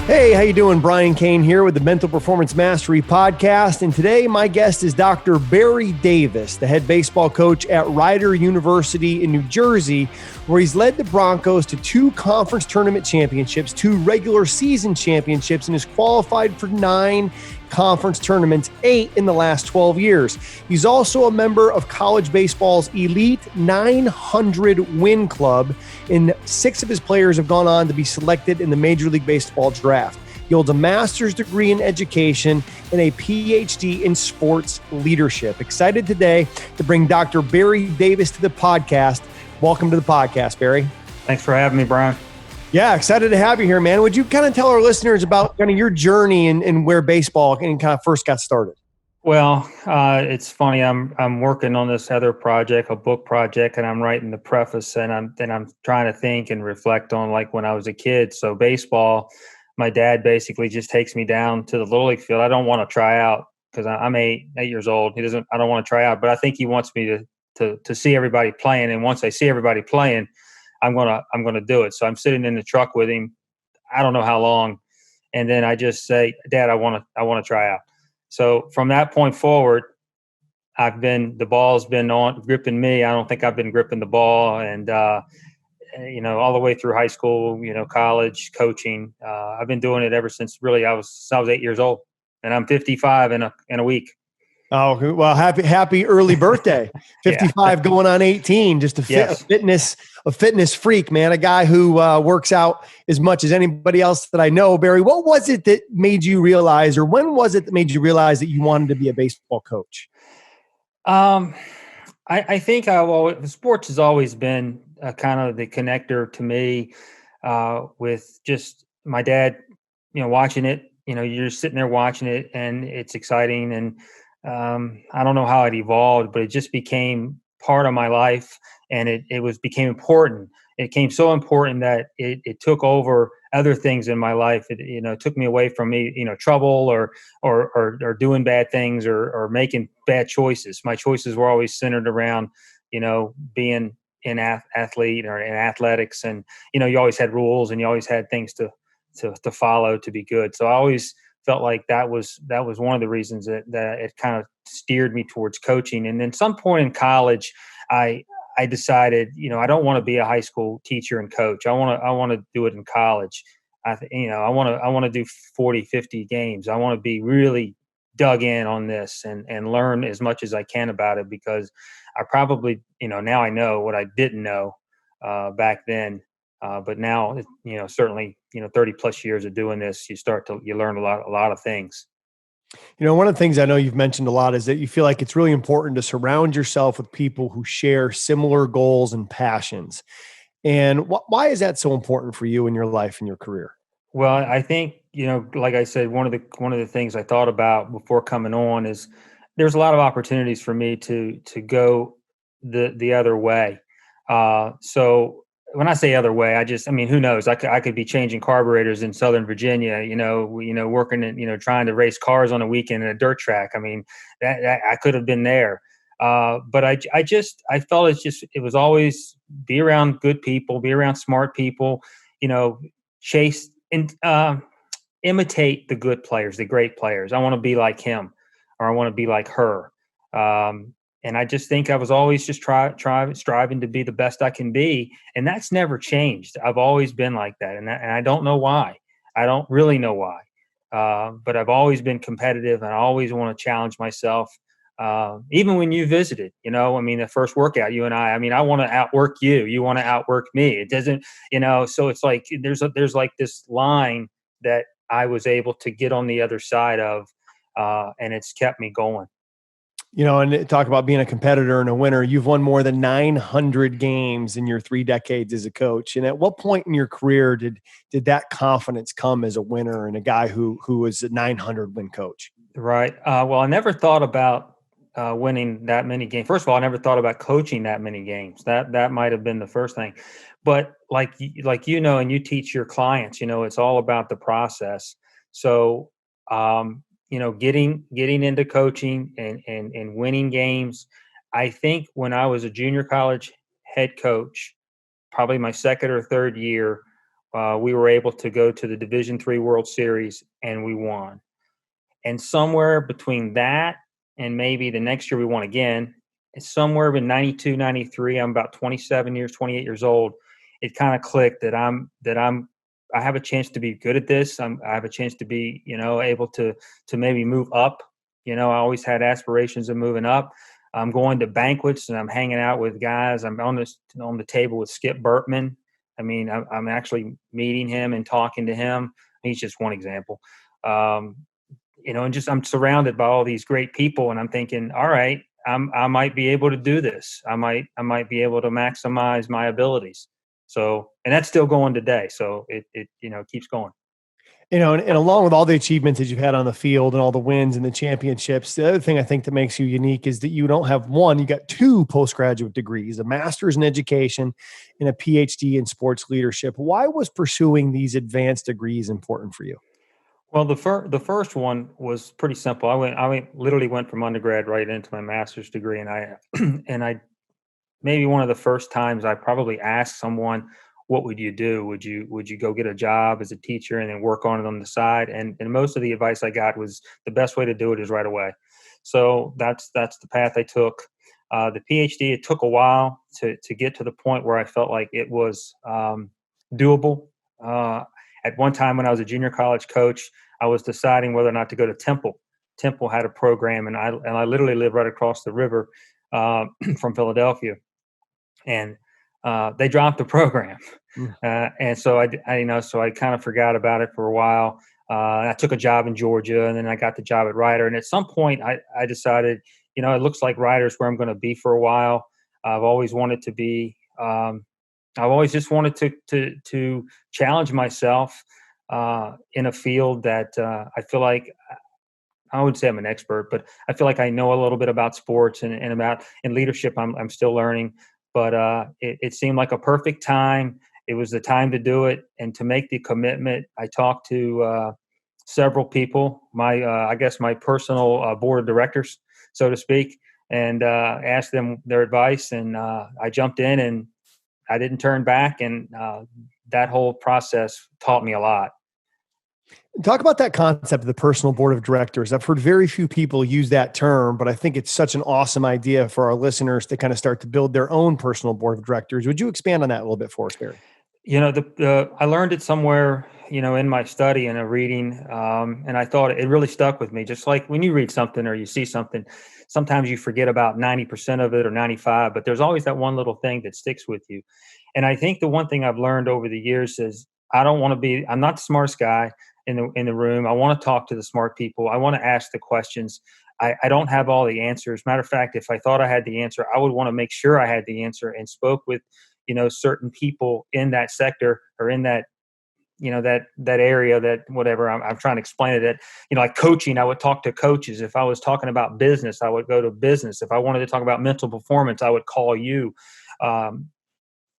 Hey, how you doing? Brian Cain here with the Mental Performance Mastery Podcast. And today my guest is Dr. Barry Davis, the head baseball coach at Rider University in New Jersey, where he's led the Broncos to 2 conference tournament championships, 2 regular season championships, and is qualified for 9 conference tournaments, 8 in the last 12 years. He's also a member of college baseball's elite 900 win club, and 6 of his players have gone on to be selected in the Major League Baseball draft. He holds a master's degree in education and a PhD in sports leadership. Excited today to bring Dr. Barry Davis to the podcast. Welcome to the podcast, Barry. Thanks for having me, Brian. Yeah, excited to have you here, man. Would you kind of tell our listeners about kind of your journey and where baseball kind of first got started? Well, it's funny. I'm working on this other project, a book project, and I'm writing the preface, and I'm trying to think and reflect on like when I was a kid. So baseball, my dad basically just takes me down to the Little League field. I don't want to try out because I'm 8 years old. I don't want to try out, but I think he wants me to see everybody playing. And once I see everybody playing, I'm gonna do it. So I'm sitting in the truck with him. I don't know how long, and then I just say, "Dad, I want to try out." So from that point forward, the ball's been on gripping me. I don't think I've been gripping the ball, and all the way through high school, college, coaching. I've been doing it ever since really I was 8 years old, and I'm 55 in a week. Oh, well, happy early birthday. 55 going on 18, just a fitness freak, man. A guy who works out as much as anybody else that I know. Barry, what was it that made you realize, or when was it that made you realize that you wanted to be a baseball coach? I think sports has always been kind of the connector to me with just my dad, watching it. You're sitting there watching it and it's exciting. And I don't know how it evolved, but it just became part of my life, and it became important. It became so important that it took over other things in my life. It took me away from trouble or doing bad things or making bad choices. My choices were always centered around, being an athlete or in athletics, and you always had rules and you always had things to follow to be good. So I always felt like that was one of the reasons that it kind of steered me towards coaching. And then some point in college, I decided, I don't want to be a high school teacher and coach. I want to do it in college. I want to do 40, 50 games. I want to be really dug in on this and learn as much as I can about it, because I probably, now I know what I didn't know back then. But now, certainly, 30 plus years of doing this, you learn a lot of things. One of the things I know you've mentioned a lot is that you feel like it's really important to surround yourself with people who share similar goals and passions. And why is that so important for you in your life and your career? Well, I think, like I said, one of the things I thought about before coming on is there's a lot of opportunities for me to go the other way. So when I say other way, who knows? I could be changing carburetors in Southern Virginia, working and, trying to race cars on a weekend in a dirt track. I mean, that I could have been there. But I felt it was always be around good people, be around smart people, chase and imitate the good players, the great players. I want to be like him, or I want to be like her. And I just think I was always just striving to be the best I can be. And that's never changed. I've always been like that. And I don't know why. I don't really know why. But I've always been competitive, and I always want to challenge myself. Even when you visited, the first workout, you and I want to outwork you. You want to outwork me. It doesn't, so it's like there's like this line that I was able to get on the other side of, and it's kept me going. And talk about being a competitor and a winner. You've won more than 900 games in your 3 decades as a coach. And at what point in your career did that confidence come as a winner and a guy who was a 900 win coach? Right. Well, I never thought about winning that many games. First of all, I never thought about coaching that many games. That might have been the first thing. But like and you teach your clients, it's all about the process. So getting into coaching and winning games. I think when I was a junior college head coach, probably my second or third year, we were able to go to the Division III World Series, and we won. And somewhere between that and maybe the next year we won again, somewhere in 92, 93, I'm about 28 years old. It kind of clicked that I have a chance to be good at this. I have a chance to be, able to maybe move up. I always had aspirations of moving up. I'm going to banquets and I'm hanging out with guys. I'm on the table with Skip Bertman. I mean, I'm actually meeting him and talking to him. He's just one example. And just I'm surrounded by all these great people, and I'm thinking, all right, I might be able to do this. I might be able to maximize my abilities. So, and that's still going today. So it keeps going. And along with all the achievements that you've had on the field and all the wins and the championships, the other thing I think that makes you unique is that you don't have one, you got two postgraduate degrees, a master's in education and a PhD in sports leadership. Why was pursuing these advanced degrees important for you? Well, the first one was pretty simple. Literally went from undergrad right into my master's degree, and I maybe one of the first times I probably asked someone, what would you do? Would you go get a job as a teacher and then work on it on the side? And most of the advice I got was the best way to do it is right away. So that's the path I took. The PhD, it took a while to get to the point where I felt like it was doable. At one time when I was a junior college coach, I was deciding whether or not to go to Temple. Temple had a program, and I literally lived right across the river from Philadelphia, and they dropped the program. And so I kind of forgot about it for a while. I took a job in Georgia, and then I got the job at Rider. And at some point I decided, it looks like Rider's where I'm going to be for a while. I've always wanted to be, I've always just wanted to challenge myself in a field that I feel like, I would say I'm an expert, but I feel like I know a little bit about sports and about in leadership. I'm still learning, but it seemed like a perfect time. It was the time to do it and to make the commitment. I talked to several people, I guess my personal board of directors, so to speak, and asked them their advice. And I jumped in and I didn't turn back. And that whole process taught me a lot. Talk about that concept of the personal board of directors. I've heard very few people use that term, but I think it's such an awesome idea for our listeners to kind of start to build their own personal board of directors. Would you expand on that a little bit for us, Barry? I learned it somewhere, in my study and a reading, and I thought it really stuck with me. Just like when you read something or you see something, sometimes you forget about 90% of it or 95, but there's always that one little thing that sticks with you. And I think the one thing I've learned over the years is I'm not the smartest guy in the room. I want to talk to the smart people. I want to ask the questions. I don't have all the answers. Matter of fact, if I thought I had the answer, I would want to make sure I had the answer and spoke with, certain people in that sector or in that, that area, that whatever I'm trying to explain it. That, like coaching, I would talk to coaches. If I was talking about business, I would go to business. If I wanted to talk about mental performance, I would call you.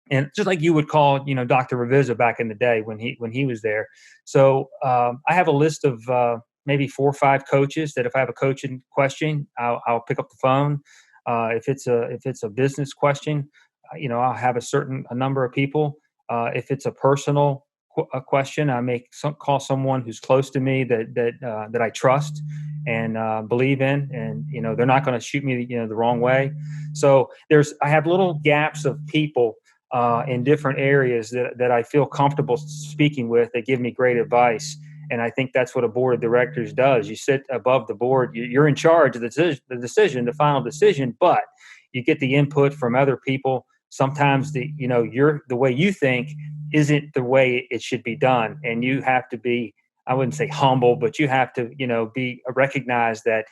And just like you would call, Dr. Revisa back in the day when he was there. So I have a list of maybe 4 or 5 coaches that if I have a coaching question, I'll pick up the phone. If it's a business question, I'll have a number of people. If it's a personal question, I may call someone who's close to me that I trust and believe in, and they're not going to shoot me the wrong way. So I have little gaps of people in different areas that I feel comfortable speaking with, that give me great advice. And I think that's what a board of directors does. You sit above the board, you're in charge of the final decision, but you get the input from other people. Sometimes the way you think isn't the way it should be done. And you have to be, I wouldn't say humble, but you have to, recognize that,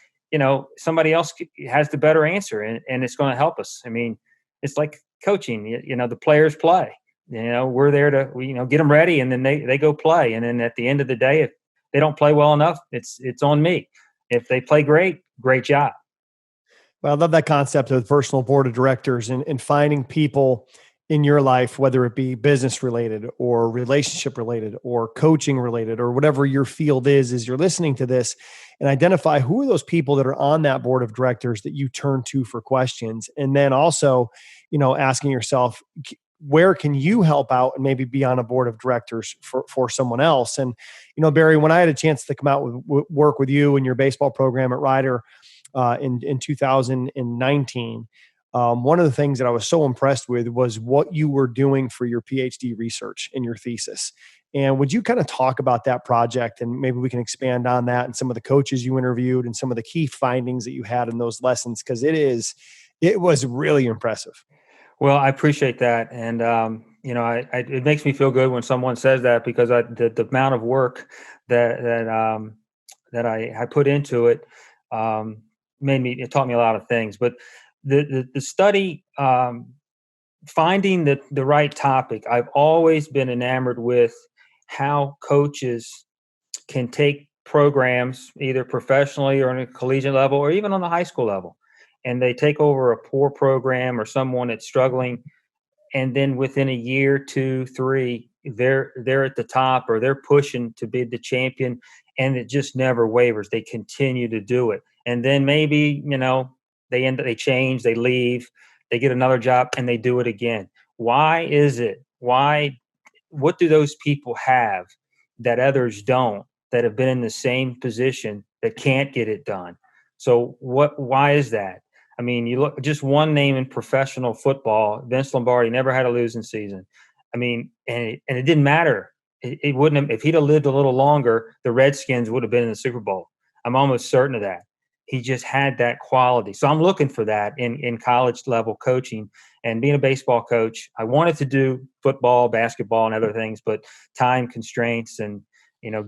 somebody else has the better answer, and it's going to help us. I mean, it's like coaching, the players play, we're there to, get them ready, and then they go play. And then at the end of the day, if they don't play well enough, it's on me. If they play great job. Well, I love that concept of the personal board of directors and finding people in your life, whether it be business related or relationship related or coaching related or whatever your field is, as you're listening to this, and identify who are those people that are on that board of directors that you turn to for questions. And then also, asking yourself, where can you help out and maybe be on a board of directors for someone else? And, Barry, when I had a chance to come out with work with you and your baseball program at Rider in 2019, one of the things that I was so impressed with was what you were doing for your PhD research in your thesis. And would you kind of talk about that project, and maybe we can expand on that and some of the coaches you interviewed and some of the key findings that you had in those lessons? Because it was really impressive. Well, I appreciate that. And, it makes me feel good when someone says that, because the amount of work that I put into it it taught me a lot of things. But the study, finding the right topic, I've always been enamored with how coaches can take programs either professionally or on a collegiate level or even on the high school level, and they take over a poor program or someone that's struggling, and then within a year, 2, 3, they're at the top, or they're pushing to be the champion, and it just never wavers. They continue to do it, and then maybe they change, they leave, they get another job, and they do it again. Why is it? Why? What do those people have that others don't, that have been in the same position, that can't get it done? So why is that? I mean, you look, just one name in professional football, Vince Lombardi never had a losing season. I mean, and it didn't matter. It wouldn't have, if he'd have lived a little longer, the Redskins would have been in the Super Bowl. I'm almost certain of that. He just had that quality. So I'm looking for that in college level coaching. And being a baseball coach, I wanted to do football, basketball, and other things, but time constraints and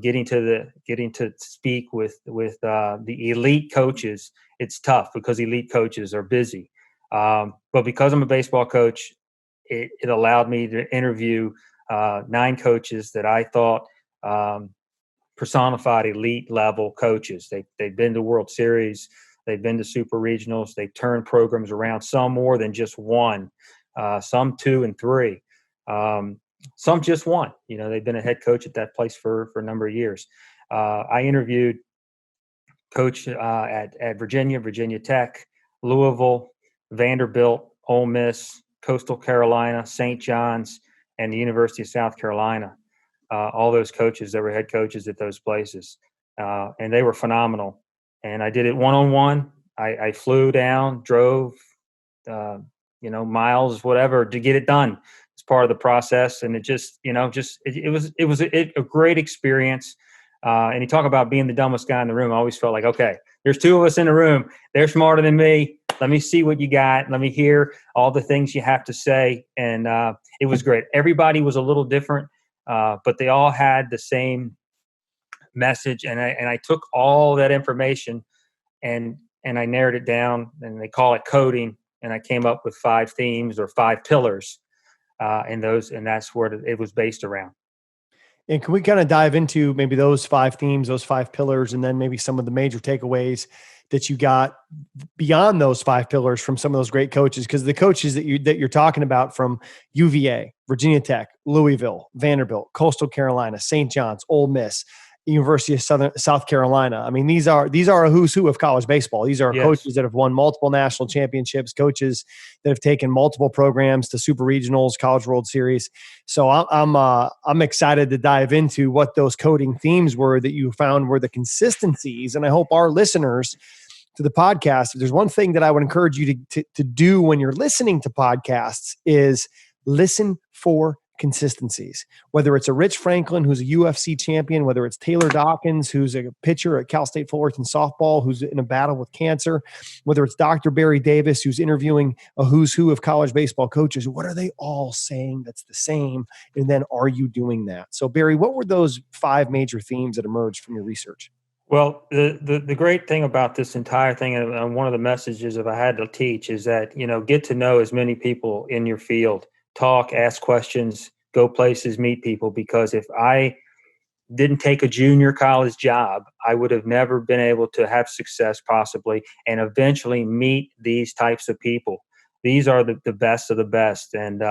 getting to speak with the elite coaches, it's tough because elite coaches are busy. But because I'm a baseball coach, it allowed me to interview 9 coaches that I thought personified elite level coaches. They've been to World Series, they've been to super regionals, they've turned programs around, some more than just one, some 2 and 3. Some just one. They've been a head coach at that place for a number of years. I interviewed coach at Virginia Tech, Louisville, Vanderbilt, Ole Miss, Coastal Carolina, St. John's, and the University of South Carolina. All those coaches that were head coaches at those places, and they were phenomenal. And I did it one-on-one. I flew down, drove, miles, whatever, to get it done. It's part of the process, and it was a great experience. And you talk about being the dumbest guy in the room. I always felt like, okay, there's 2 of us in the room. They're smarter than me. Let me see what you got. Let me hear all the things you have to say. And it was great. Everybody was a little different, but they all had the same message. And I took all that information and I narrowed it down, and they call it coding. And I came up with 5 themes or 5 pillars, and that's where it was based around. And can we kind of dive into maybe those 5 themes, those 5 pillars, and then maybe some of the major takeaways that you got beyond those 5 pillars from some of those great coaches? Because the coaches that you're talking about from UVA, Virginia Tech, Louisville, Vanderbilt, Coastal Carolina, St. John's, Ole Miss, University of South Carolina. I mean, these are a who's who of college baseball. These are coaches that have won multiple national championships, coaches that have taken multiple programs to super regionals, College World Series. So I'm excited to dive into what those coding themes were that you found were the consistencies. And I hope our listeners to the podcast, if there's one thing that I would encourage you to do when you're listening to podcasts, is listen for consistencies. Whether it's a Rich Franklin, who's a UFC champion, whether it's Taylor Dawkins, who's a pitcher at Cal State Fullerton softball, who's in a battle with cancer, whether it's Dr. Barry Davis, who's interviewing a who's who of college baseball coaches, what are they all saying that's the same? And then are you doing that? So Barry, what were those 5 major themes that emerged from your research? Well, the great thing about this entire thing, and one of the messages if I had to teach, is that, get to know as many people in your field, talk, ask questions, go places, meet people. Because if I didn't take a junior college job, I would have never been able to have success possibly and eventually meet these types of people. These are the best of the best. And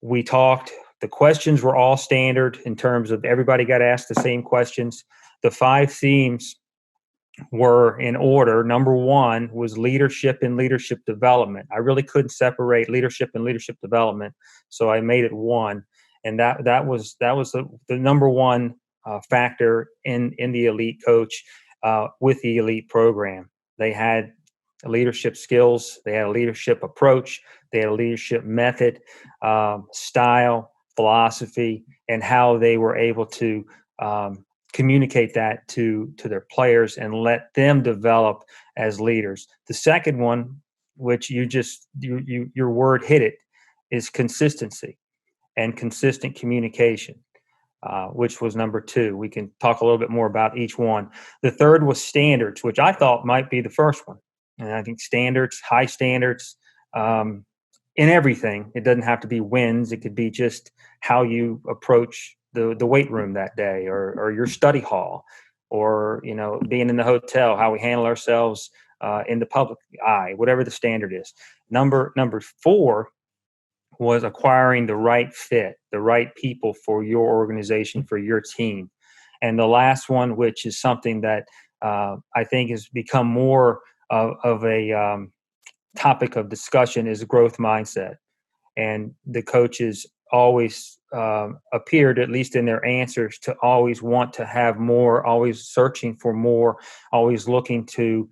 we talked. The questions were all standard in terms of everybody got asked the same questions. The 5 themes were in order. Number one was leadership and leadership development. I really couldn't separate leadership and leadership development, so I made it one, and that was the number one factor in the elite coach with the elite program. They had leadership skills, they had a leadership approach, they had a leadership method, style, philosophy, and how they were able to communicate that to their players and let them develop as leaders. The second one, which your word hit it, is consistency and consistent communication, which was number two. We can talk a little bit more about each one. The third was standards, which I thought might be the first one. And I think standards, high standards, in everything. It doesn't have to be wins. It could be just how you approach the weight room that day, or your study hall, or being in the hotel, how we handle ourselves in the public eye, whatever the standard is. Number four was acquiring the right fit, the right people for your organization, for your team. And the last one, which is something that I think has become more of a topic of discussion, is a growth mindset. And the coaches always appeared, at least in their answers, to always want to have more, always searching for more, always looking to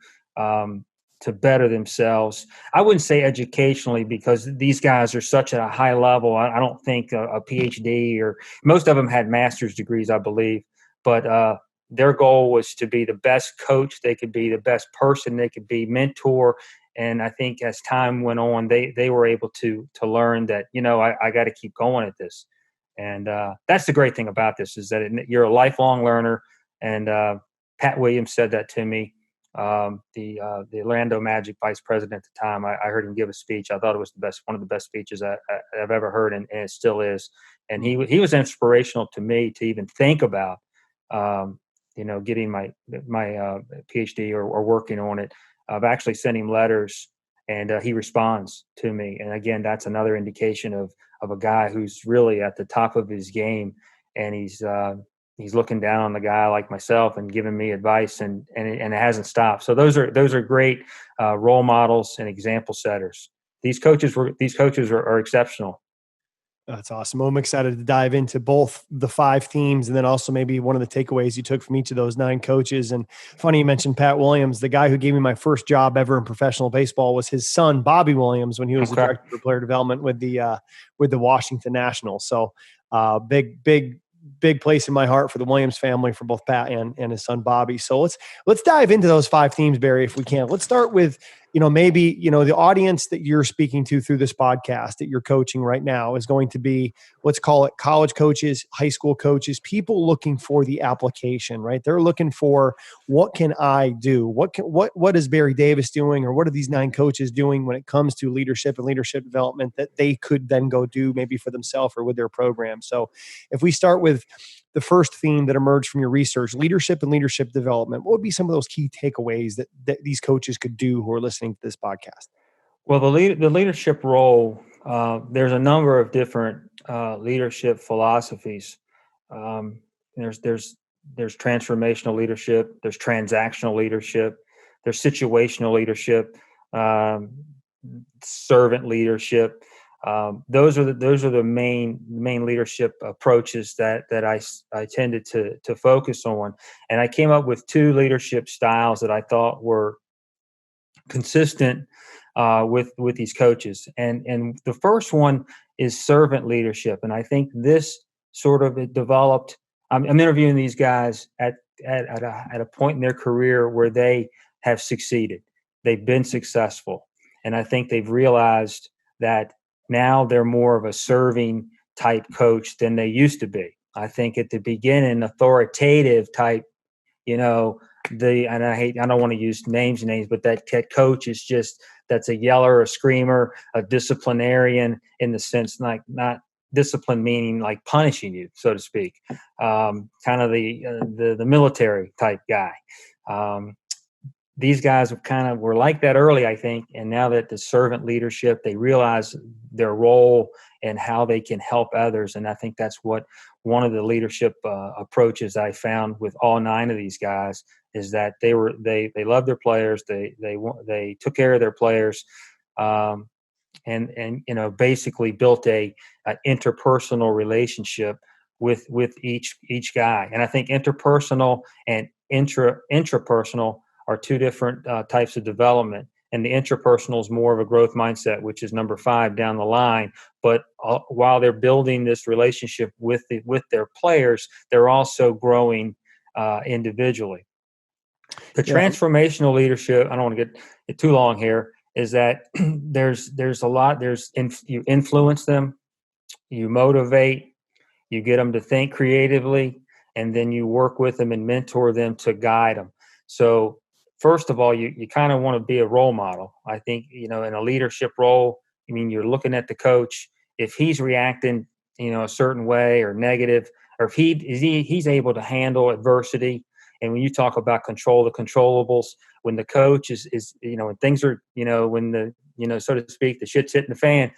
better themselves. I wouldn't say educationally, because these guys are such at a high level. I don't think a PhD, or most of them had master's degrees, I believe, but their goal was to be the best coach they could be, the best person they could be, mentor. And I think as time went on, they were able to learn that, I got to keep going at this. And that's the great thing about this, is that you're a lifelong learner. And Pat Williams said that to me, the Orlando Magic vice president at the time. I heard him give a speech. I thought it was one of the best speeches I've ever heard, and it still is. And he was inspirational to me to even think about, getting my PhD or working on it. I've actually sent him letters, and he responds to me. And again, that's another indication of a guy who's really at the top of his game, and he's looking down on the guy like myself and giving me advice, and it hasn't stopped. So those are great role models and example setters. These coaches are exceptional. That's awesome. Well, I'm excited to dive into both the 5 themes, and then also maybe one of the takeaways you took from each of those 9 coaches. And funny you mentioned Pat Williams. The guy who gave me my first job ever in professional baseball was his son, Bobby Williams, when he was the director of player development with the Washington Nationals. So big place in my heart for the Williams family, for both Pat and his son Bobby. So let's dive into those 5 themes, Barry, if we can. Let's start with, maybe, the audience that you're speaking to through this podcast that you're coaching right now is going to be, let's call it college coaches, high school coaches, people looking for the application, right? They're looking for, what can I do? What is Barry Davis doing, or what are these 9 coaches doing when it comes to leadership and leadership development that they could then go do maybe for themselves or with their program? So if we start with the first theme that emerged from your research, leadership and leadership development, what would be some of those key takeaways that these coaches could do who are listening to this podcast? Well, the leadership role, there's a number of different leadership philosophies. There's transformational leadership, there's transactional leadership, there's situational leadership, servant leadership. Those are the main leadership approaches that I tended to focus on. And I came up with 2 leadership styles that I thought were consistent with these coaches. And the first one is servant leadership. And I think this sort of developed. I'm interviewing these guys at a point in their career where they have succeeded. They've been successful. And I think they've realized that now they're more of a serving type coach than they used to be. I think at the beginning, authoritative type, and I don't want to use names, but that coach is just, that's a yeller, a screamer, a disciplinarian, in the sense, like, not discipline meaning like punishing you, so to speak, kind of the military type guy. These guys were like that early, I think, and now that the servant leadership, they realize their role and how they can help others, and I think that's what one of the leadership approaches I found with all 9 of these guys is that they loved their players. They took care of their players, and basically built an interpersonal relationship with each guy. And I think interpersonal and intrapersonal are 2 different types of development. And the intrapersonal is more of a growth mindset, which is number 5 down the line. But while they're building this relationship with their players, they're also growing individually. The transformational leadership, I don't want to get too long here, is that there's a lot. You influence them, you motivate, you get them to think creatively, and then you work with them and mentor them to guide them. So first of all, you kind of want to be a role model. I think, in a leadership role, you're looking at the coach. If he's reacting, a certain way or negative, or if he's able to handle adversity. And when you talk about control the controllables, when the coach is when things are, when the, so to speak, the shit's hitting the fan,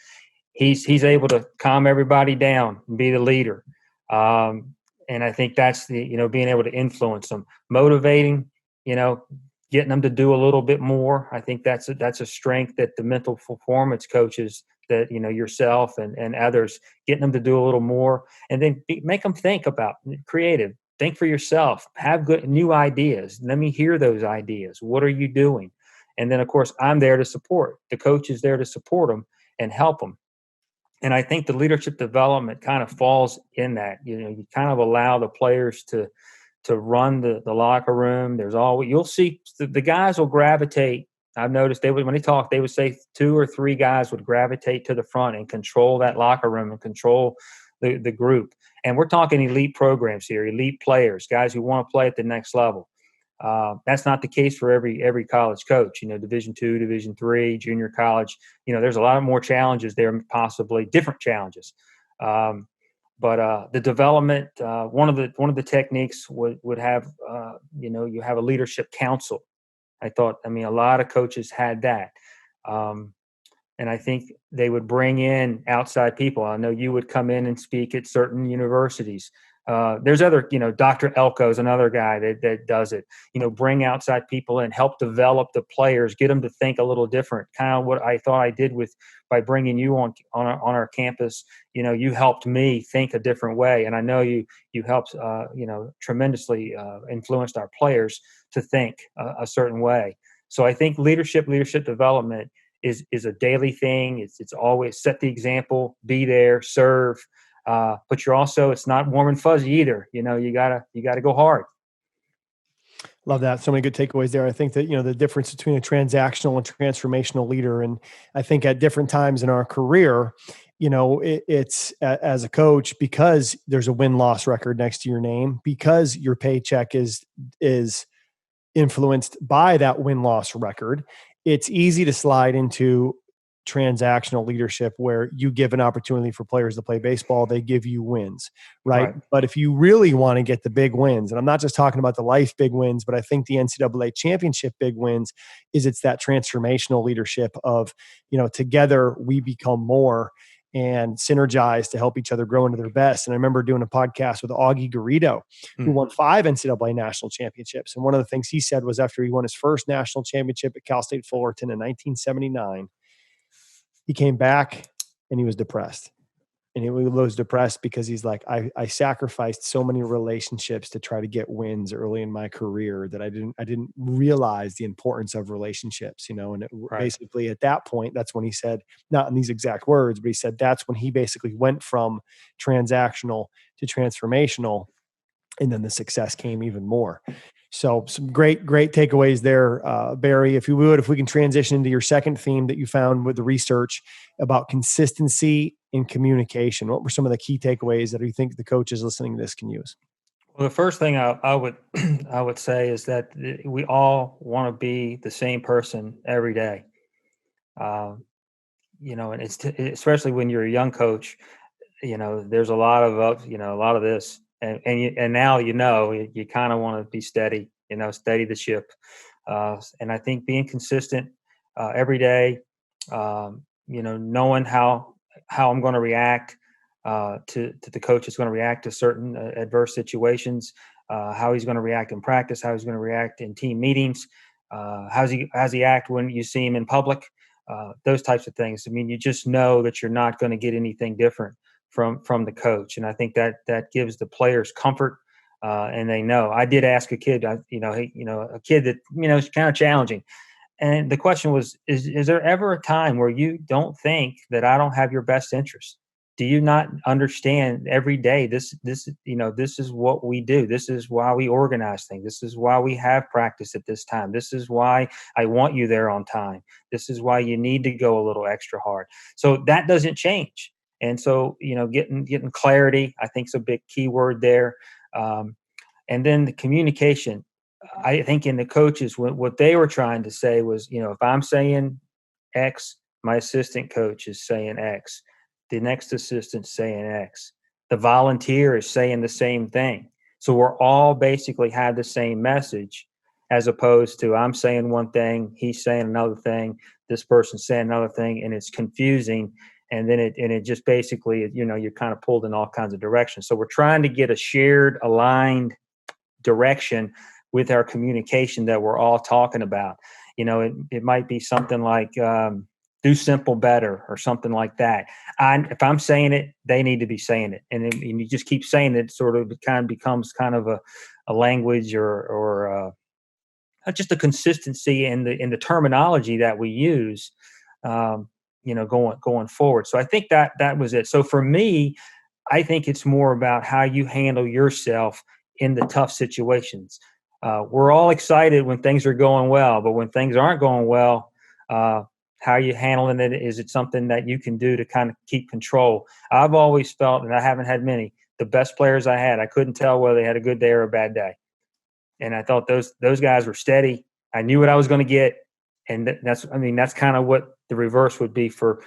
he's able to calm everybody down and be the leader. And I think that's being able to influence them, motivating, getting them to do a little bit more. I think that's a strength that the mental performance coaches, that yourself and others, getting them to do a little more, and then make them think about creative. Think for yourself. Have good new ideas. Let me hear those ideas. What are you doing? And then, of course, I'm there to support. The coach is there to support them and help them. And I think the leadership development kind of falls in that. You kind of allow the players to run the locker room. You'll see the guys will gravitate. I've noticed when they talk, they would say 2 or 3 guys would gravitate to the front and control that locker room and control the group. And we're talking elite programs here, elite players, guys who want to play at the next level. That's not the case for every college coach. Division II, Division III, junior college. There's a lot more challenges there, possibly different challenges. But the development, one of the techniques would have, you have a leadership council. I thought, a lot of coaches had that. And I think they would bring in outside people. I know you would come in and speak at certain universities. There's other, Dr. Elko is another guy that does it. Bring outside people and help develop the players, get them to think a little different. Kind of what I thought I did by bringing you on our campus. You helped me think a different way, and I know you helped, tremendously influenced our players to think a certain way. So I think leadership development is a daily thing. It's always set the example, be there, serve. But you're also, it's not warm and fuzzy either. You gotta go hard. Love that. So many good takeaways there. I think that, the difference between a transactional and transformational leader. And I think at different times in our career, it's as a coach, because there's a win-loss record next to your name, because your paycheck is influenced by that win-loss record. It's easy to slide into transactional leadership where you give an opportunity for players to play baseball, they give you wins, right? But if you really want to get the big wins, and I'm not just talking about the life big wins, but I think the NCAA championship big wins it's that transformational leadership of, together we become more and synergize to help each other grow into their best. And I remember doing a podcast with Augie Garrido, who won 5 NCAA national championships. And one of the things he said was, after he won his first national championship at Cal State Fullerton in 1979, he came back and he was depressed. And he was depressed because he's like, I sacrificed so many relationships to try to get wins early in my career that I didn't realize the importance of relationships, and basically at that point, that's when he said, not in these exact words, but he said that's when he basically went from transactional to transformational. And then the success came even more. So some great takeaways there, Barry. If we can transition into your second theme that you found with the research about consistency in communication. What were some of the key takeaways that you think the coaches listening to this can use? Well, the first thing I would I would say is that we all want to be the same person every day. And it's especially when you're a young coach. There's a lot of this. And now you kind of want to be steady, steady the ship, and I think being consistent every day, knowing how I'm going to react, to the coach is going to react to certain adverse situations, how he's going to react in practice, how he's going to react in team meetings, how's he act when you see him in public, those types of things. I mean, you just know that you're not going to get anything different from the coach, and I think that gives the players comfort, and they know. I did ask a kid, a kid that is kind of challenging. And the question was, is there ever a time where you don't think that I don't have your best interest? Do you not understand every day this is what we do. This is why we organize things. This is why we have practice at this time. This is why I want you there on time. This is why you need to go a little extra hard. So that doesn't change. And so, getting clarity, I think, is a big key word there. And then the communication. I think in the coaches, what they were trying to say was, if I'm saying X, my assistant coach is saying X, the next assistant's saying X, the volunteer is saying the same thing. So we're all basically have the same message, as opposed to I'm saying one thing, he's saying another thing, this person's saying another thing, and it's confusing. And then it just basically, you're kind of pulled in all kinds of directions. So we're trying to get a shared, aligned direction with our communication that we're all talking about. It might be something like do simple better or something like that. If I'm saying it, they need to be saying it. And you just keep saying it, sort of, it kind of becomes kind of a language or just a consistency in the terminology that we use, going forward. So I think that was it. So for me, I think it's more about how you handle yourself in the tough situations. We're all excited when things are going well, but when things aren't going well, how are you handling it? Is it something that you can do to kind of keep control? I've always felt, and I haven't had many, the best players I had, I couldn't tell whether they had a good day or a bad day. And I thought those guys were steady. I knew what I was going to get. And that's kind of what the reverse would be for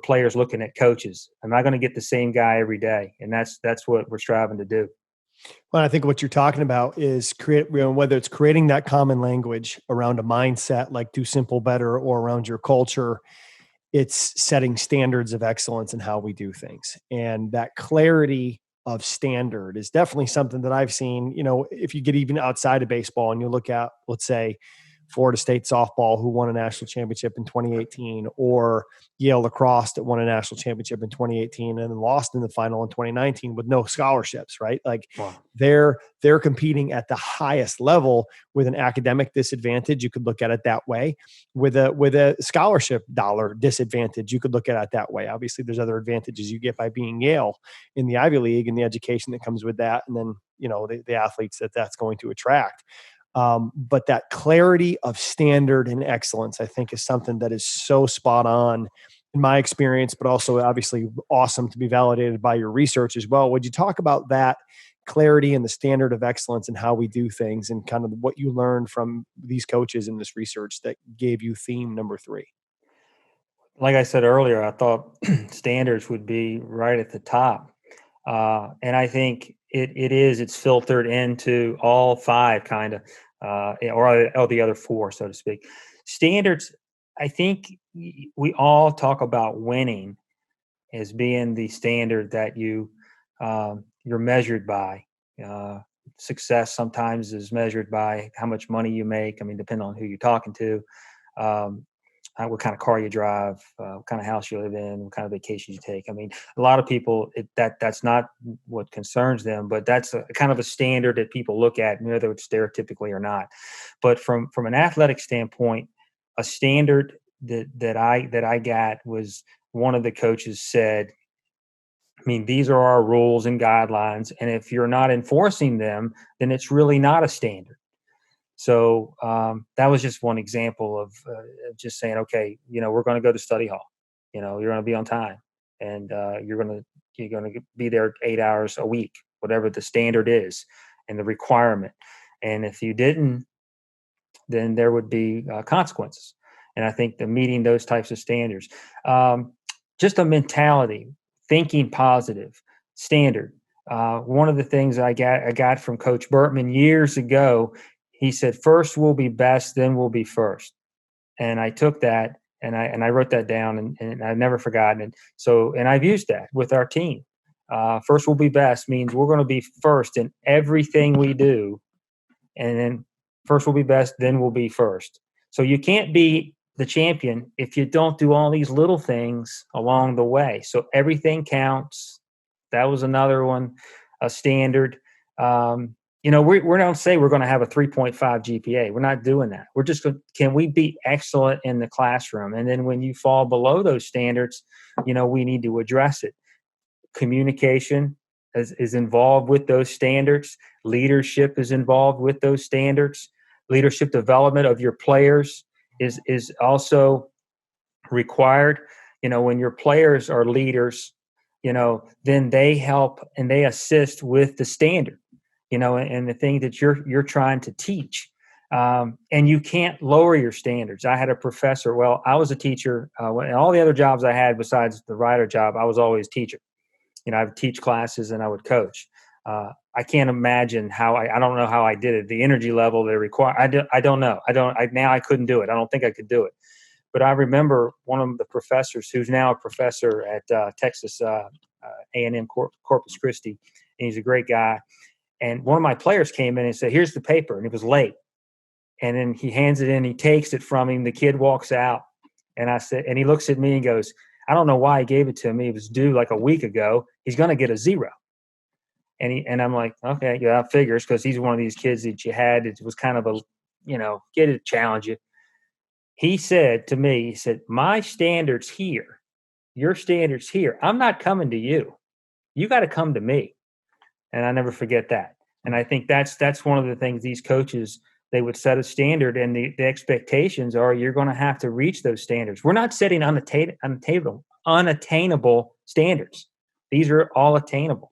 players looking at coaches. Am I going to get the same guy every day? And that's what we're striving to do. Well, I think what you're talking about is whether it's creating that common language around a mindset like do simple better, or around your culture, it's setting standards of excellence in how we do things. And that clarity of standard is definitely something that I've seen, if you get even outside of baseball and you look at, let's say, Florida State softball, who won a national championship in 2018, or Yale lacrosse that won a national championship in 2018 and then lost in the final in 2019 with no scholarships, right? Like, wow. They're competing at the highest level with an academic disadvantage. You could look at it that way. With a scholarship dollar disadvantage, you could look at it that way. Obviously, there's other advantages you get by being Yale in the Ivy League and the education that comes with that, and then the athletes that's going to attract. But that clarity of standard and excellence, I think, is something that is so spot on in my experience, but also obviously awesome to be validated by your research as well. Would you talk about that clarity and the standard of excellence and how we do things, and kind of what you learned from these coaches in this research that gave you theme number 3? Like I said earlier, I thought standards would be right at the top. And I think it's filtered into all 5 kind of, or the other 4, so to speak. Standards, I think we all talk about winning as being the standard that you're measured by. Success sometimes is measured by how much money you make. I mean, depending on who you're talking to, what kind of car you drive, what kind of house you live in, what kind of vacations you take. I mean, a lot of people, that's not what concerns them, but that's a kind of a standard that people look at, whether it's stereotypically or not. But from an athletic standpoint, a standard that I got was, one of the coaches said, I mean, these are our rules and guidelines, and if you're not enforcing them, then it's really not a standard. So that was just one example of just saying, okay, we're going to go to study hall. You're going to be on time, and you're going to be there 8 hours a week, whatever the standard is and the requirement. And if you didn't, then there would be consequences. And I think meeting those types of standards, just a mentality, thinking positive, standard. One of the things I got from Coach Burtman years ago, he said, first we'll be best, then we'll be first. And I took that and I wrote that down, and I've never forgotten it. So, and I've used that with our team. First will be best means we're going to be first in everything we do. And then first will be best, then we'll be first. So you can't be the champion if you don't do all these little things along the way. So everything counts. That was another one, a standard. We don't say we're going to have a 3.5 GPA. We're not doing that. We're just going, can we be excellent in the classroom? And then when you fall below those standards, we need to address it. Communication is involved with those standards. Leadership is involved with those standards. Leadership development of your players is also required. When your players are leaders, then they help and they assist with the standard, and the thing that you're trying to teach. And you can't lower your standards. I had a professor. Well, I was a teacher. And all the other jobs I had besides the writer job, I was always a teacher. I would teach classes and I would coach. I can't imagine I don't know how I did it. The energy level they require, I don't know. Now I couldn't do it. I don't think I could do it. But I remember one of the professors who's now a professor at Texas A&M Corpus Christi, and he's a great guy. And one of my players came in and said, "Here's the paper," and it was late. And then he hands it in, he takes it from him. The kid walks out, and I said, and he looks at me and goes, "I don't know why he gave it to me. It was due like a week ago. He's going to get a 0." And I'm like, okay, yeah, figures, because he's one of these kids that you had. It was kind of a, get it, challenge you. He said to me, "My standards here, your standards here. I'm not coming to you. You got to come to me." And I never forget that. And I think that's one of the things these coaches, they would set a standard, and the expectations are you're going to have to reach those standards. We're not setting unattainable standards. These are all attainable,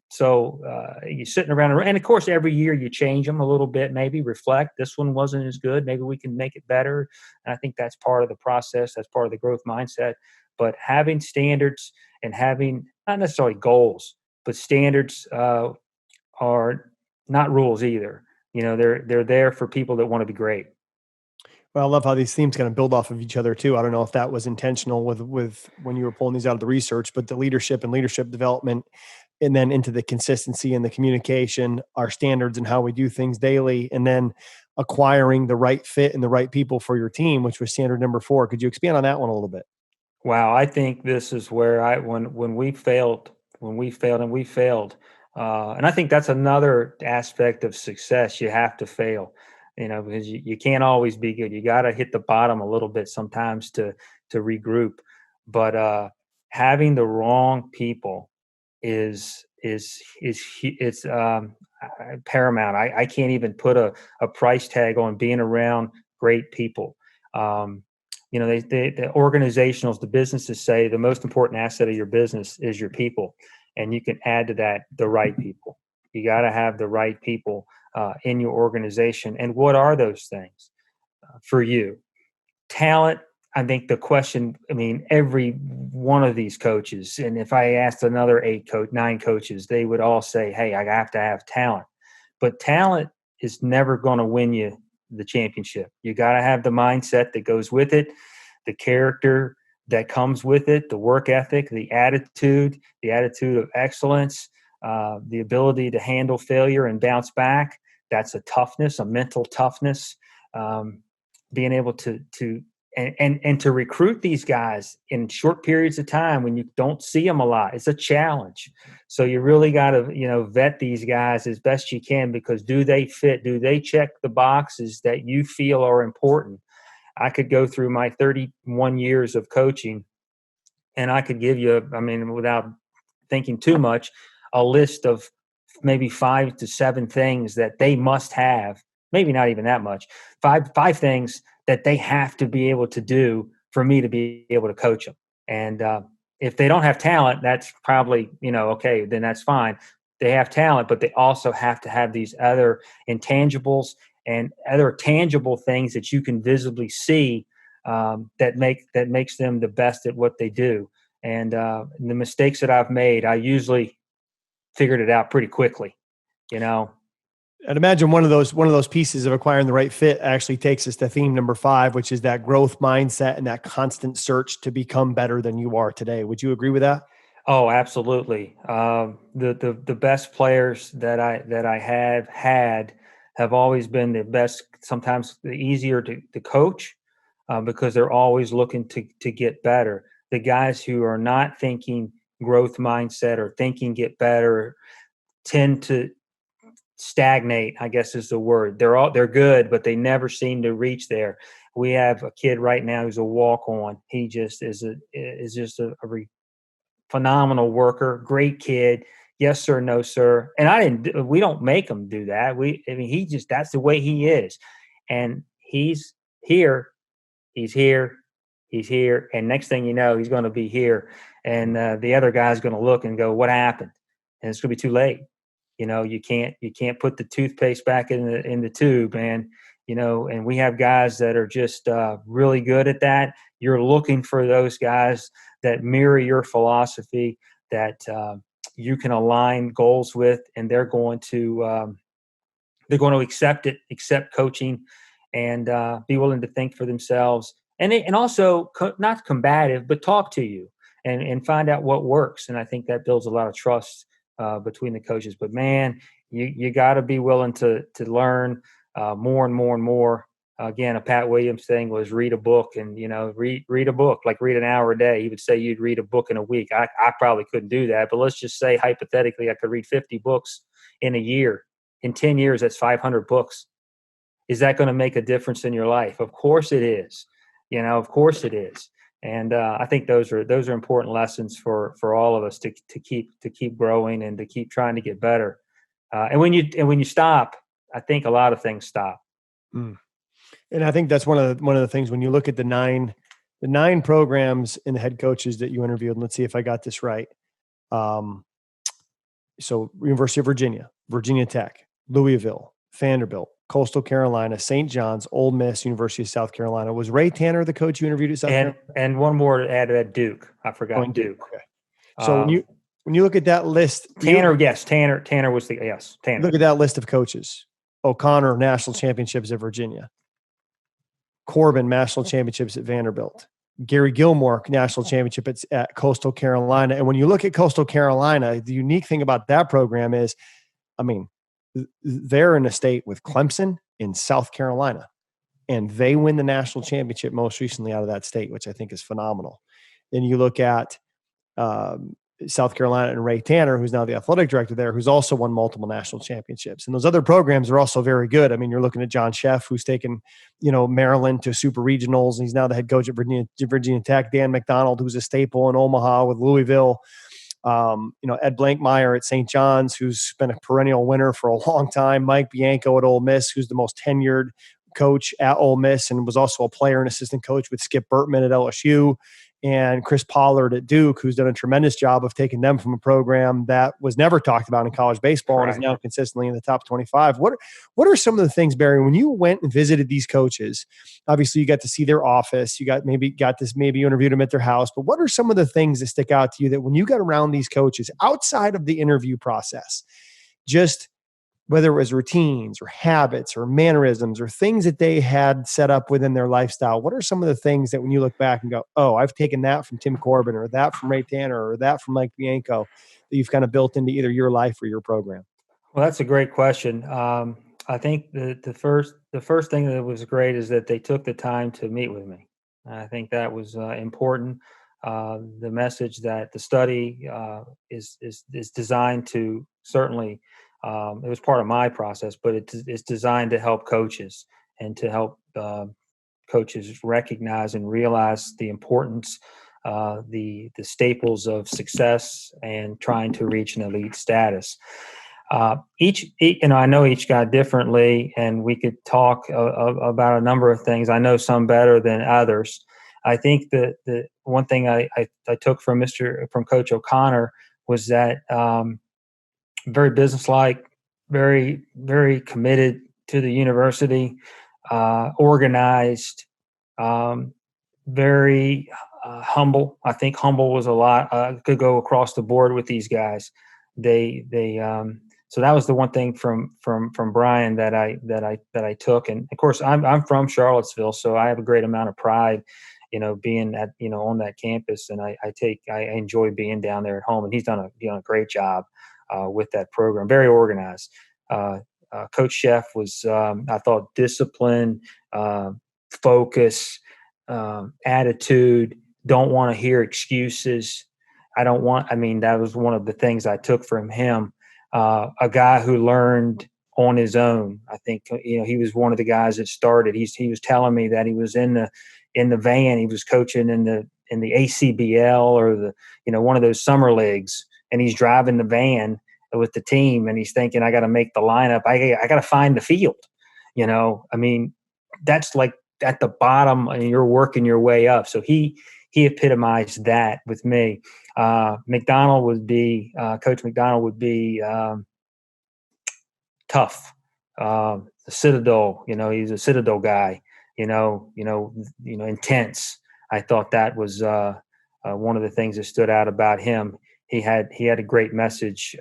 So you're sitting around, and of course, every year you change them a little bit, maybe reflect. This one wasn't as good. Maybe we can make it better. And I think that's part of the process. That's part of the growth mindset. But having standards and having not necessarily goals, but standards are not rules either. They're there for people that want to be great. Well, I love how these themes kind of build off of each other too. I don't know if that was intentional with when you were pulling these out of the research, but the leadership and leadership development, and then into the consistency and the communication, our standards and how we do things daily, and then acquiring the right fit and the right people for your team, which was standard number 4. Could you expand on that one a little bit? Wow, I think this is where when we failed, and I think that's another aspect of success. You have to fail, because you can't always be good. You got to hit the bottom a little bit sometimes to regroup. But having the wrong people is paramount. I can't even put a price tag on being around great people. The organizationals, the businesses say the most important asset of your business is your people. And you can add to that the right people. You got to have the right people in your organization. And what are those things for you? Talent. I think the question, every one of these coaches, and if I asked another 9 coaches, they would all say, "Hey, I have to have talent." But talent is never going to win you the championship. You got to have the mindset that goes with it, the character that comes with it, the work ethic, the attitude of excellence, the ability to handle failure and bounce back. That's a toughness, a mental toughness, being able to recruit these guys in short periods of time when you don't see them a lot. It's a challenge. So you really got to, vet these guys as best you can, because do they fit? Do they check the boxes that you feel are important? I could go through my 31 years of coaching, and I could give you, without thinking too much, a list of maybe 5 to 7 things that they must have, maybe not even that much, five things that they have to be able to do for me to be able to coach them. And if they don't have talent, that's probably, okay, then that's fine. They have talent, but they also have to have these other intangibles and other tangible things that you can visibly see that makes them the best at what they do. And the mistakes that I've made, I usually figured it out pretty quickly, I'd imagine one of those pieces of acquiring the right fit actually takes us to theme number 5, which is that growth mindset and that constant search to become better than you are today. Would you agree with that? Oh, absolutely. The best players that I have had have always been the best. Sometimes the easier to coach because they're always looking to get better. The guys who are not thinking growth mindset or thinking get better tend to stagnate, I guess is the word. They're good, but they never seem to reach there. We have a kid right now who's a walk on. He just is just a phenomenal worker, great kid. Yes, sir, no, sir. And we don't make him do that. I mean, that's the way he is. And he's here, he's here, he's here. And next thing you know, he's going to be here. And the other guy's going to look and go, what happened? And it's going to be too late. You can't put the toothpaste back in the tube, man. And we have guys that are just really good at that. You're looking for those guys that mirror your philosophy, that you can align goals with, and they're going to accept coaching, and be willing to think for themselves, and also not combative, but talk to you and find out what works. And I think that builds a lot of trust between the coaches. But man, you got to be willing to learn more and more and more. Again, a Pat Williams thing was read a book, and read a book, like read an hour a day. He would say you'd read a book in a week. I probably couldn't do that, but let's just say hypothetically I could read 50 books in a year. In 10 years, that's 500 books. Is that going to make a difference in your life? Of course it is. Of course it is. And I think those are important lessons for all of us to keep growing and to keep trying to get better. And when you stop, I think a lot of things stop. Mm. And I think that's one of the things when you look at the nine programs and the head coaches that you interviewed. And let's see if I got this right. So University of Virginia, Virginia Tech, Louisville, Vanderbilt, Coastal Carolina, St. John's, Ole Miss, University of South Carolina. Was Ray Tanner the coach you interviewed at South Carolina? And one more to add to that, Duke. I forgot Duke. Okay. So when you look at that list, Tanner was Tanner. Look at that list of coaches. O'Connor, national championships at Virginia. Corbin, national championships at Vanderbilt. Gary Gilmore, national championship at Coastal Carolina. And when you look at Coastal Carolina, the unique thing about that program is, I mean, they're in a state with Clemson in South Carolina, and they win the national championship most recently out of that state, which I think is phenomenal. Then you look at South Carolina and Ray Tanner, who's now the athletic director there, who's also won multiple national championships. And those other programs are also very good. I mean, you're looking at John Sheff, who's taken, Maryland to super regionals, and he's now the head coach at Virginia Tech. Dan McDonald, who's a staple in Omaha with Louisville. Ed Blankmeyer at St. John's, who's been a perennial winner for a long time. Mike Bianco at Ole Miss, who's the most tenured coach at Ole Miss and was also a player and assistant coach with Skip Bertman at LSU. And Chris Pollard at Duke, who's done a tremendous job of taking them from a program that was never talked about in college baseball and is now consistently in the top 25. What are some of the things, Barry, when you went and visited these coaches? Obviously, you got to see their office. You maybe you interviewed them at their house. But what are some of the things that stick out to you that when you got around these coaches outside of the interview process, just whether it was routines or habits or mannerisms or things that they had set up within their lifestyle, what are some of the things that when you look back and go, oh, I've taken that from Tim Corbin or that from Ray Tanner or that from Mike Bianco that you've kind of built into either your life or your program? Well, that's a great question. I think the first thing that was great is that they took the time to meet with me. I think that was important. The message that the study is designed to certainly. It was part of my process, but it's designed to help coaches and to help coaches recognize and realize the importance, the staples of success and trying to reach an elite status. I know each guy differently, and we could talk about a number of things. I know some better than others. I think that the one thing I took from Coach O'Connor was that. Very businesslike, very, very committed to the university, organized, very humble. I think humble was a lot. Could go across the board with these guys. So that was the one thing from Brian that I took. And of course, I'm from Charlottesville, so I have a great amount of pride being on that campus. And I enjoy being down there at home, and he's done a great job with that program. Very organized. Coach Sheff was, I thought, discipline, focus, attitude, don't want to hear excuses. That was one of the things I took from him. A guy who learned on his own. I think, he was one of the guys that started. He was telling me that he was in the van. He was coaching in the ACBL or one of those summer leagues, and he's driving the van with the team, and he's thinking, I got to make the lineup. I got to find the field. That's like at the bottom, and you're working your way up. So he epitomized that with me. Coach McDonald would be tough. The Citadel, he's a Citadel guy. Intense. I thought that was one of the things that stood out about him. He had a great message.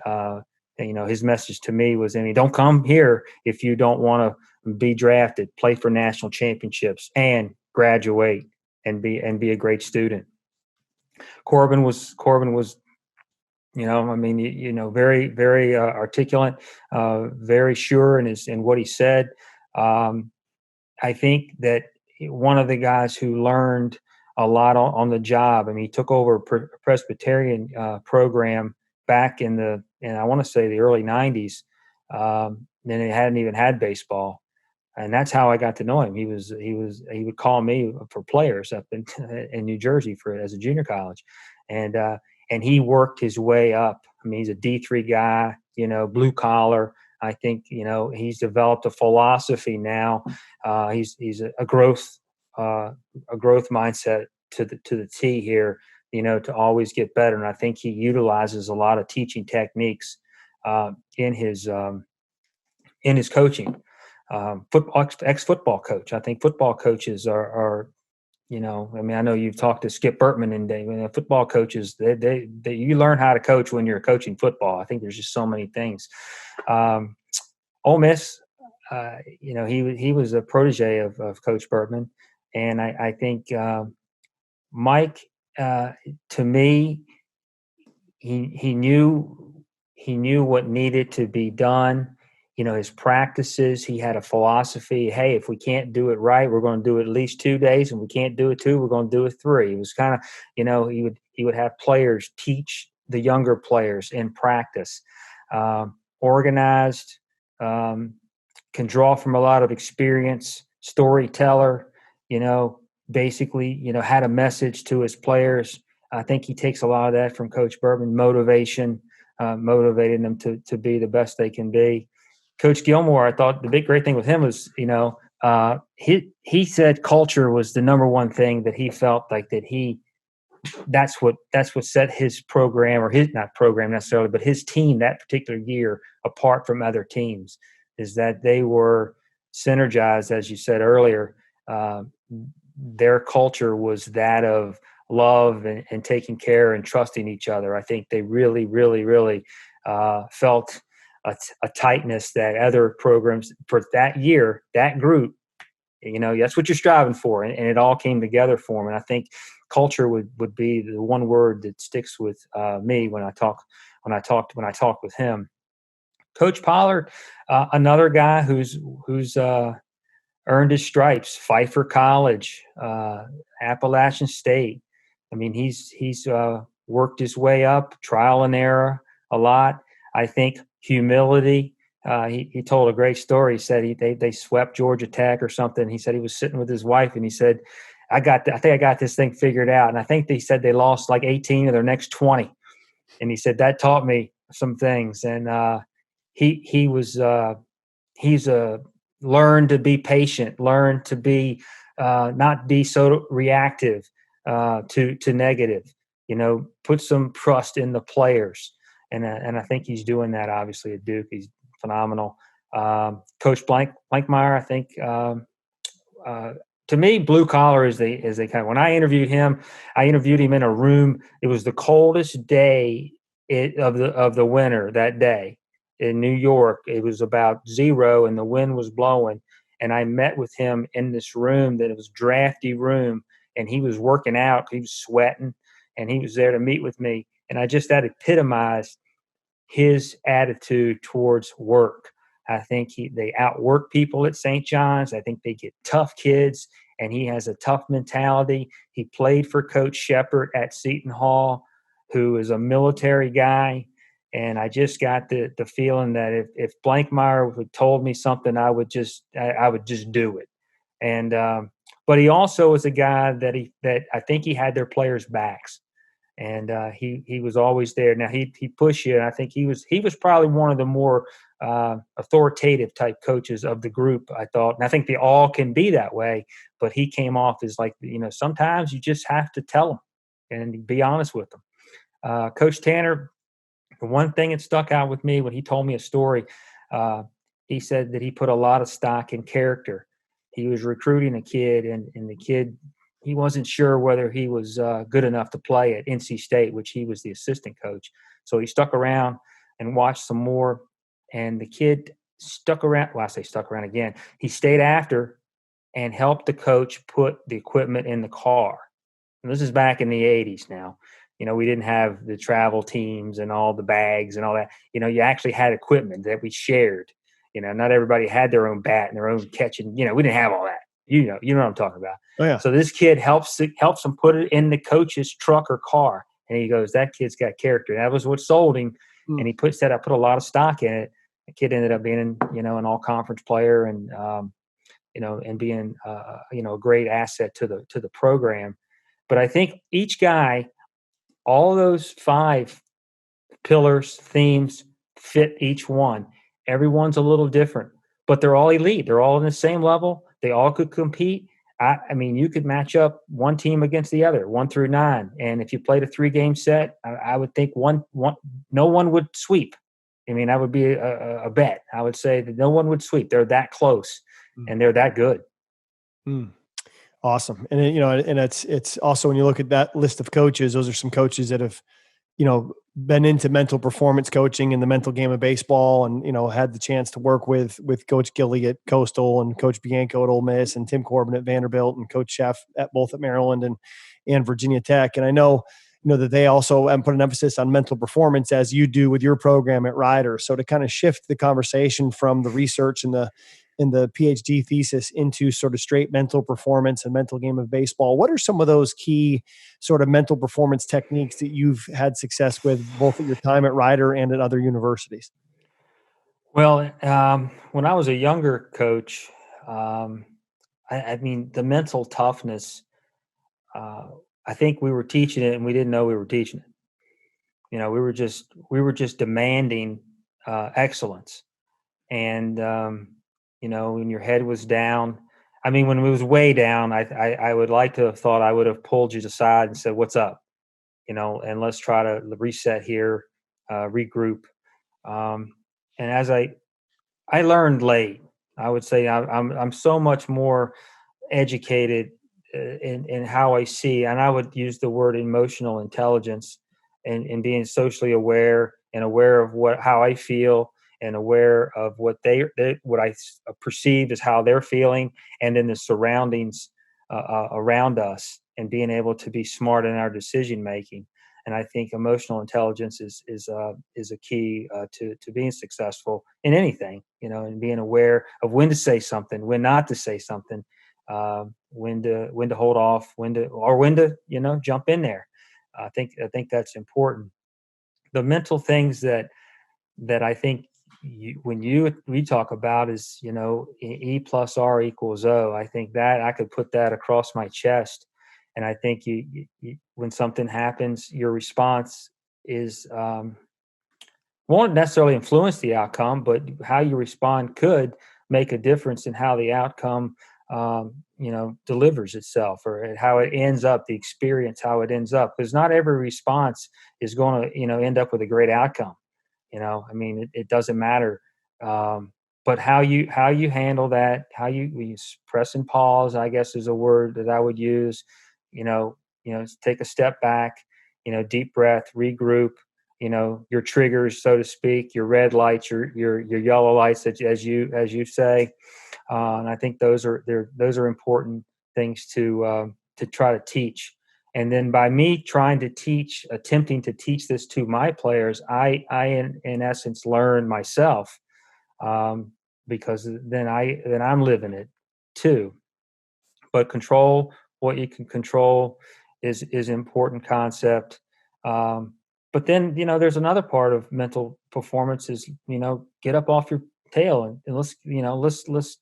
His message to me was, don't come here if you don't want to be drafted, play for national championships, and graduate and be a great student. Corbin was very, very articulate, very sure in what he said. I think that one of the guys who learned a lot on the job. He took over a Presbyterian program back in I want to say the early 90s. Then it hadn't even had baseball, and that's how I got to know him. He would call me for players up in New Jersey as a junior college, and he worked his way up. He's a D3 guy, blue collar. I think he's developed a philosophy now. He's a growth mindset to the T here, to always get better. And I think he utilizes a lot of teaching techniques in his coaching. Ex-football coach. I think football coaches are I know you've talked to Skip Bertman and Dave. Football coaches, they you learn how to coach when you're coaching football. I think there's just so many things. Ole Miss, he was a protege of Coach Bertman, and I think Mike, to me, he knew what needed to be done. His practices, he had a philosophy. Hey, if we can't do it right, we're going to do it at least 2 days. And we can't do it 2, we're going to do it 3. It was kind of, he would have players teach the younger players in practice. Organized, can draw from a lot of experience, storyteller, basically, had a message to his players. I think he takes a lot of that from Coach Bertman, motivation, motivating them to be the best they can be. Coach Gilmore, I thought the great thing with him was, he said culture was the number one thing that he felt like that's what set his program, or his, not program necessarily, but his team that particular year apart from other teams, is that they were synergized, as you said earlier. Their culture was that of love and taking care and trusting each other. I think they really, really, really felt a tightness that other programs for that year, that group, that's what you're striving for. And it all came together for them. And I think culture would be the one word that sticks with me when I talk with him. Coach Pollard, another guy who's earned his stripes, Pfeiffer College, Appalachian State. He's worked his way up, trial and error a lot. I think humility. He told a great story. He said they swept Georgia Tech or something. He said he was sitting with his wife and he said, I think I got this thing figured out. And I think they said they lost like 18 of their next 20. And he said that taught me some things. And he's learned to be patient, learn to be not be so reactive to negative. Put some trust in the players. And I think he's doing that, obviously, at Duke. He's phenomenal. Coach Blankmeyer, I think, to me, blue collar is the kind of, when I interviewed him in a room. It was the coldest day of the winter that day in New York. It was about 0 and the wind was blowing. And I met with him in this room that it was drafty room. and he was working out, he was sweating, and he was there to meet with me. And that epitomized his attitude towards work. I think they outwork people at St. John's. I think they get tough kids, and he has a tough mentality. He played for Coach Shepard at Seton Hall, who is a military guy. And I just got the feeling that if Blankmeyer had told me something, I would just do it. And but he also was a guy that I think he had their players' backs. And he was always there. Now he pushed you, and I think he was probably one of the more authoritative type coaches of the group, I thought. And I think they all can be that way, but he came off as like, sometimes you just have to tell them and be honest with them. Coach Tanner, the one thing that stuck out with me when he told me a story, he said that he put a lot of stock in character. He was recruiting a kid, and the kid, he wasn't sure whether he was good enough to play at NC State, which he was the assistant coach. So he stuck around and watched some more, and the kid stuck around. Well, I say stuck around again. He stayed after and helped the coach put the equipment in the car. And this is back in the 80s now. We didn't have the travel teams and all the bags and all that. You actually had equipment that we shared. Not everybody had their own bat and their own catching. We didn't have all that. You know what I'm talking about. Oh, yeah. So this kid helps him put it in the coach's truck or car. And he goes, that kid's got character. That was what sold him. And he said, I put a lot of stock in it. The kid ended up being, an all-conference player and, and being, a great asset to the program. But I think each guy, all those 5 pillars, themes fit each one. Everyone's a little different, but they're all elite. They're all on the same level. They all could compete. I mean, you could match up one team against the other, 1 through 9. And if you played a 3-game set, I would think no one would sweep. I mean, that would be a bet. I would say that no one would sweep. They're that close, and they're that good. Awesome. And and it's also, when you look at that list of coaches, those are some coaches that have, been into mental performance coaching in the mental game of baseball, and, had the chance to work with Coach Gilly at Coastal and Coach Bianco at Ole Miss and Tim Corbin at Vanderbilt and Coach Sheff at both at Maryland and Virginia Tech. And I know, that they also put an emphasis on mental performance, as you do with your program at Rider. So to kind of shift the conversation from the research and the PhD thesis into sort of straight mental performance and mental game of baseball, what are some of those key sort of mental performance techniques that you've had success with, both at your time at Rider and at other universities? Well, when I was a younger coach, I mean, the mental toughness, I think we were teaching it and we didn't know we were teaching it. We were just demanding excellence. And, when your head was down, I mean, when it was way down, I would like to have thought I would have pulled you aside and said, what's up? And let's try to reset here, regroup. And as I learned late, I would say I'm so much more educated in how I see, and I would use the word emotional intelligence, and being socially aware and aware of how I feel, and aware of what what I perceive as how they're feeling, and in the surroundings around us, and being able to be smart in our decision making. And I think emotional intelligence is a key to being successful in anything, and being aware of when to say something, when not to say something, when to hold off, when to jump in there. I think that's important. The mental things that I think we talk about is, E plus R equals O. I think that I could put that across my chest. And I think you when something happens, your response is won't necessarily influence the outcome, but how you respond could make a difference in how the outcome delivers itself, or how it ends up, the experience, how it ends up. Because not every response is going to end up with a great outcome. I mean, it doesn't matter. But how you handle that, how you press and pause, I guess, is a word that I would use. Take a step back, deep breath, regroup. Your triggers, so to speak, your red lights, your yellow lights, as you say. And I think those are important things to to try to teach. And then by me attempting to teach this to my players, I in essence learn myself, because then I'm living it too. But control what you can control is important concept. But then, there's another part of mental performance is, get up off your tail and let's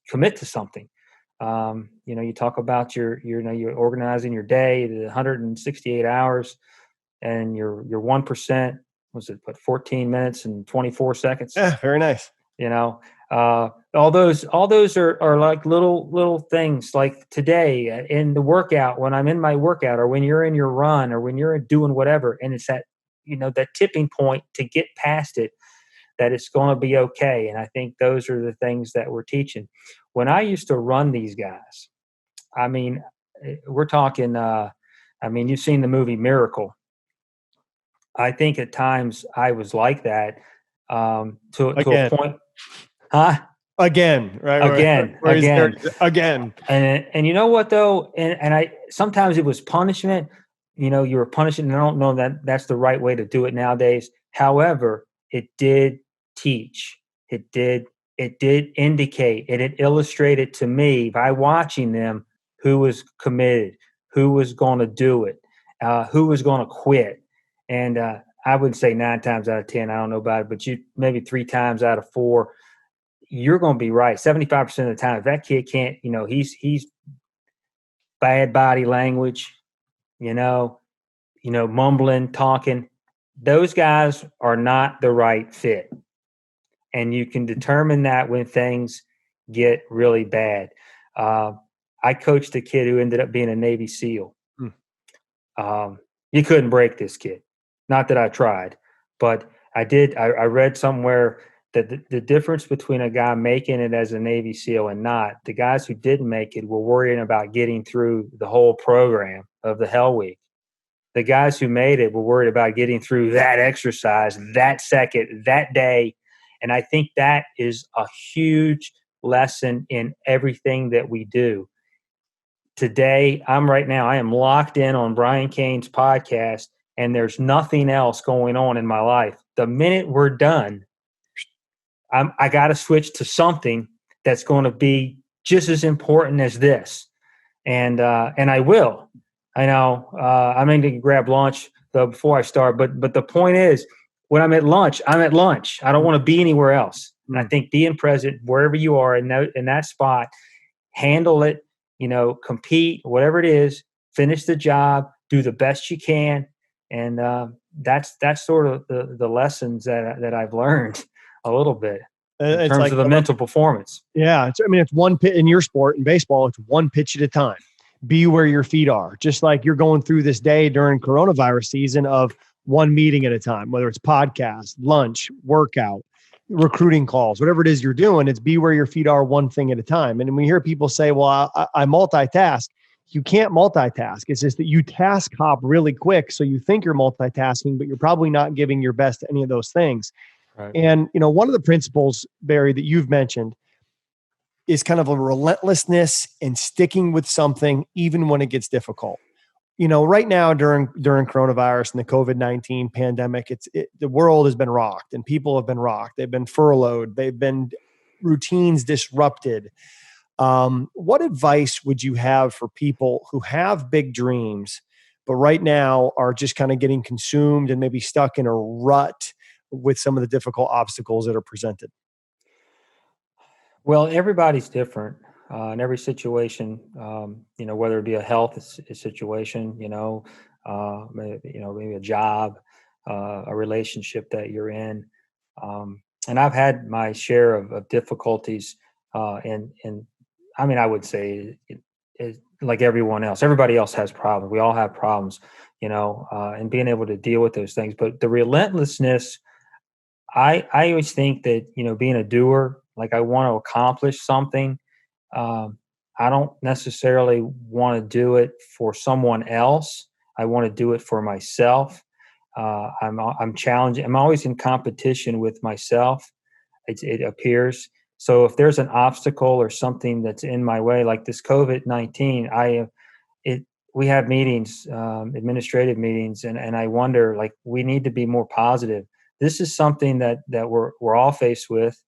commit to something. You talk about you're organizing your day, the 168 hours, and your 1%, was it, 14 minutes and 24 seconds? Yeah, very nice. All those are like little things, like today in the workout, when I'm in my workout, or when you're in your run, or when you're doing whatever, and it's that, that tipping point to get past it, that it's going to be okay. And I think those are the things that we're teaching. When I used to run these guys, I mean, we're talking, you've seen the movie Miracle. I think at times I was like that, to a point. Huh? Again, right? Again. Again. And you know what though? And I sometimes it was punishment. You were punishing, and I don't know that that's the right way to do it nowadays. However, it did teach. It did indicate, and it illustrated to me by watching them who was committed, who was going to do it, who was going to quit. And I would say 9 times out of 10, I don't know about it, but maybe 3 times out of 4, you're going to be right. 75% of the time, if that kid can't, he's bad body language, mumbling, talking, those guys are not the right fit. And you can determine that when things get really bad. I coached a kid who ended up being a Navy SEAL. You couldn't break this kid. Not that I tried, but I did. I read somewhere that the difference between a guy making it as a Navy SEAL and not, the guys who didn't make it were worrying about getting through the whole program of the Hell Week. The guys who made it were worried about getting through that exercise, that second, that day. And I think that is a huge lesson in everything that we do. Today, I am locked in on Brian Cain's podcast, and there's nothing else going on in my life. The minute we're done, I got to switch to something that's going to be just as important as this. And I will. I know I'm going to grab lunch though before I start. But the point is, when I'm at lunch, I'm at lunch. I don't want to be anywhere else. And I think being present wherever you are in that spot, handle it, compete, whatever it is, finish the job, do the best you can. And that's sort of the lessons that I've learned a little bit in terms of the mental performance. Yeah. It's one pitch in your sport, in baseball, it's one pitch at a time. Be where your feet are. Just like you're going through this day during coronavirus season of one meeting at a time, whether it's podcast, lunch, workout, recruiting calls, whatever it is you're doing, it's be where your feet are, one thing at a time. And we hear people say, well, I multitask. You can't multitask. It's just that you task hop really quick. So you think you're multitasking, but you're probably not giving your best to any of those things. Right. And, one of the principles, Barry, that you've mentioned is kind of a relentlessness and sticking with something, even when it gets difficult. Right now during coronavirus and the COVID-19 pandemic, the world has been rocked and people have been rocked. They've been furloughed. They've been routines disrupted. What advice would you have for people who have big dreams, but right now are just kind of getting consumed and maybe stuck in a rut with some of the difficult obstacles that are presented? Well, everybody's different in every situation, whether it be a health situation, maybe a job, a relationship that you're in. And I've had my share of difficulties. And I would say like everyone else, everybody else has problems. We all have problems, and being able to deal with those things. But the relentlessness, I always think that, being a doer, like I want to accomplish something. I don't necessarily want to do it for someone else. I want to do it for myself. I'm challenging. I'm always in competition with myself. It appears. So if there's an obstacle or something that's in my way, like this COVID-19, we have meetings, administrative meetings, and I wonder, like, we need to be more positive. This is something that we're all faced with,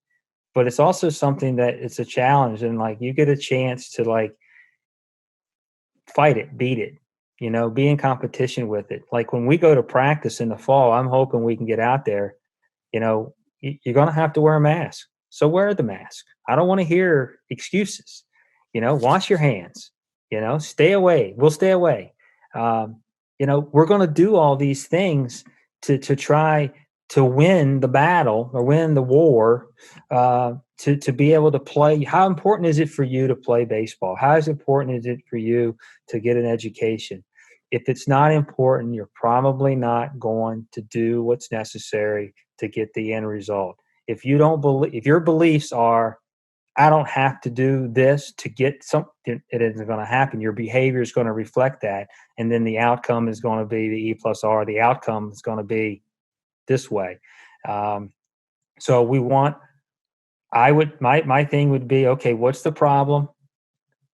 but it's also something that it's a challenge, and like you get a chance to like fight it, beat it, be in competition with it. Like when we go to practice in the fall, I'm hoping we can get out there. You're going to have to wear a mask. So wear the mask. I don't want to hear excuses. Wash your hands, stay away. We'll stay away. We're going to do all these things to try to win the battle or win the war, to be able to play. How important is it for you to play baseball? How important is it for you to get an education? If it's not important, you're probably not going to do what's necessary to get the end result. If you don't believe, if your beliefs are, I don't have to do this to get something, it isn't going to happen. Your behavior is going to reflect that. And then the outcome is going to be the E+R. The outcome is going to be this way. So my thing would be, okay, what's the problem?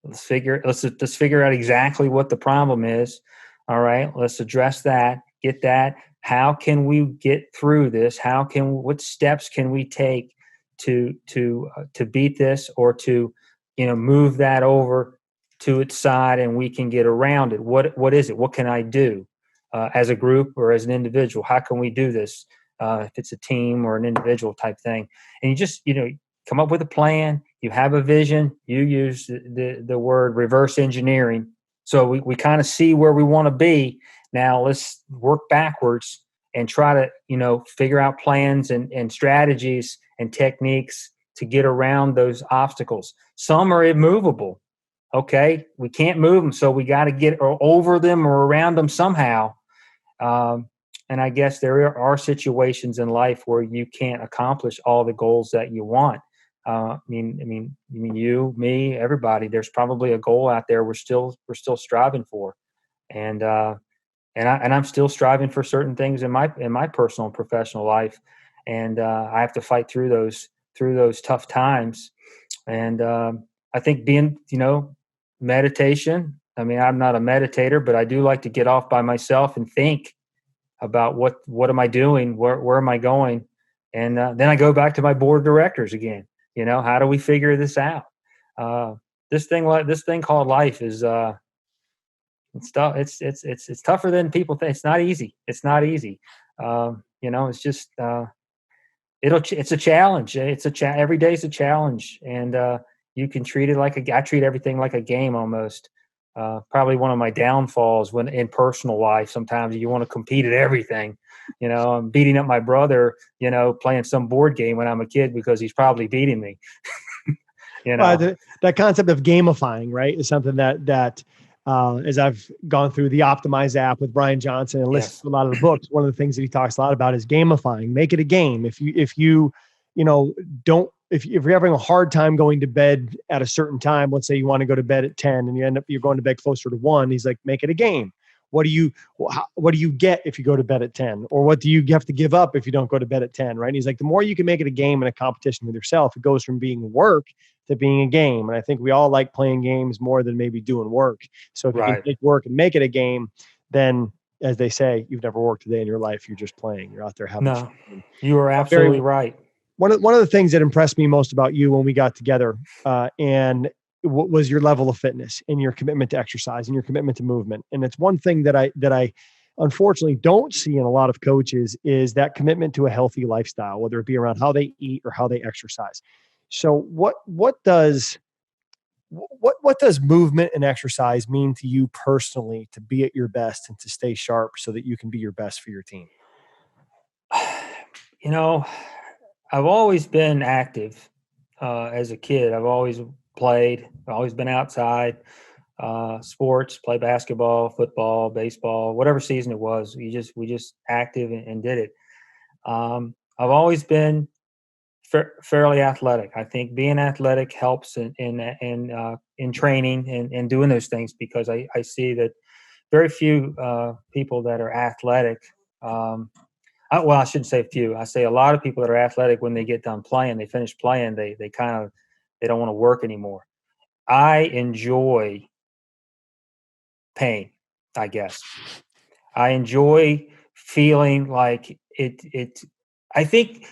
Let's figure out exactly what the problem is. All right, let's address that, get that. How can we get through this? What steps can we take to beat this, or to, move that over to its side and we can get around it? What is it? What can I do as a group or as an individual? How can we do this? If it's a team or an individual type thing, and you just, come up with a plan. You have a vision. You use the word reverse engineering. So we kind of see where we want to be. Now let's work backwards and try to, figure out plans and strategies and techniques to get around those obstacles. Some are immovable. Okay. We can't move them. So we got to get over them or around them somehow. And I guess there are situations in life where you can't accomplish all the goals that you want. I mean, you, me, everybody. There's probably a goal out there we're still striving for, and I'm still striving for certain things in my personal and professional life, and I have to fight through those tough times. And I think being, meditation. I mean, I'm not a meditator, but I do like to get off by myself and think about what am I doing, where am I going, and then I go back to my board of directors again. How do we figure this out? This thing called life is it's tough. It's tougher than people think. It's not easy. It's not easy. It's just it's a challenge. Every day is a challenge, and you can treat it I treat everything like a game almost. Probably one of my downfalls when in personal life, sometimes you want to compete at everything. I'm beating up my brother, playing some board game when I'm a kid because he's probably beating me. That concept of gamifying, right, is something that as I've gone through the Optimize app with Brian Johnson and listened to a lot of the books, one of the things that he talks a lot about is gamifying. Make it a game. If you're having a hard time going to bed at a certain time, let's say you want to go to bed at 10 and you're going to bed closer to 1, he's like, make it a game. What do you get if you go to bed at 10? Or what do you have to give up if you don't go to bed at 10, right? And he's like, the more you can make it a game and a competition with yourself, it goes from being work to being a game. And I think we all like playing games more than maybe doing work. So if you can take work and make it a game, then, as they say, you've never worked a day in your life. You're just playing. You're out there having fun. You are absolutely right. One of the things that impressed me most about you when we got together, and what was your level of fitness and your commitment to exercise and your commitment to movement. And it's one thing that I unfortunately don't see in a lot of coaches is that commitment to a healthy lifestyle, whether it be around how they eat or how they exercise. So what does movement and exercise mean to you personally to be at your best and to stay sharp so that you can be your best for your team? I've always been active as a kid. I've always played. I've always been outside, sports, play basketball, football, baseball, whatever season it was. We just active and did it. I've always been fairly athletic. I think being athletic helps in training and doing those things, because I see that very few people that are athletic. I shouldn't say few. I say a lot of people that are athletic, when they get done playing, they finish playing, they don't want to work anymore. I enjoy pain. I guess. I enjoy feeling like I think,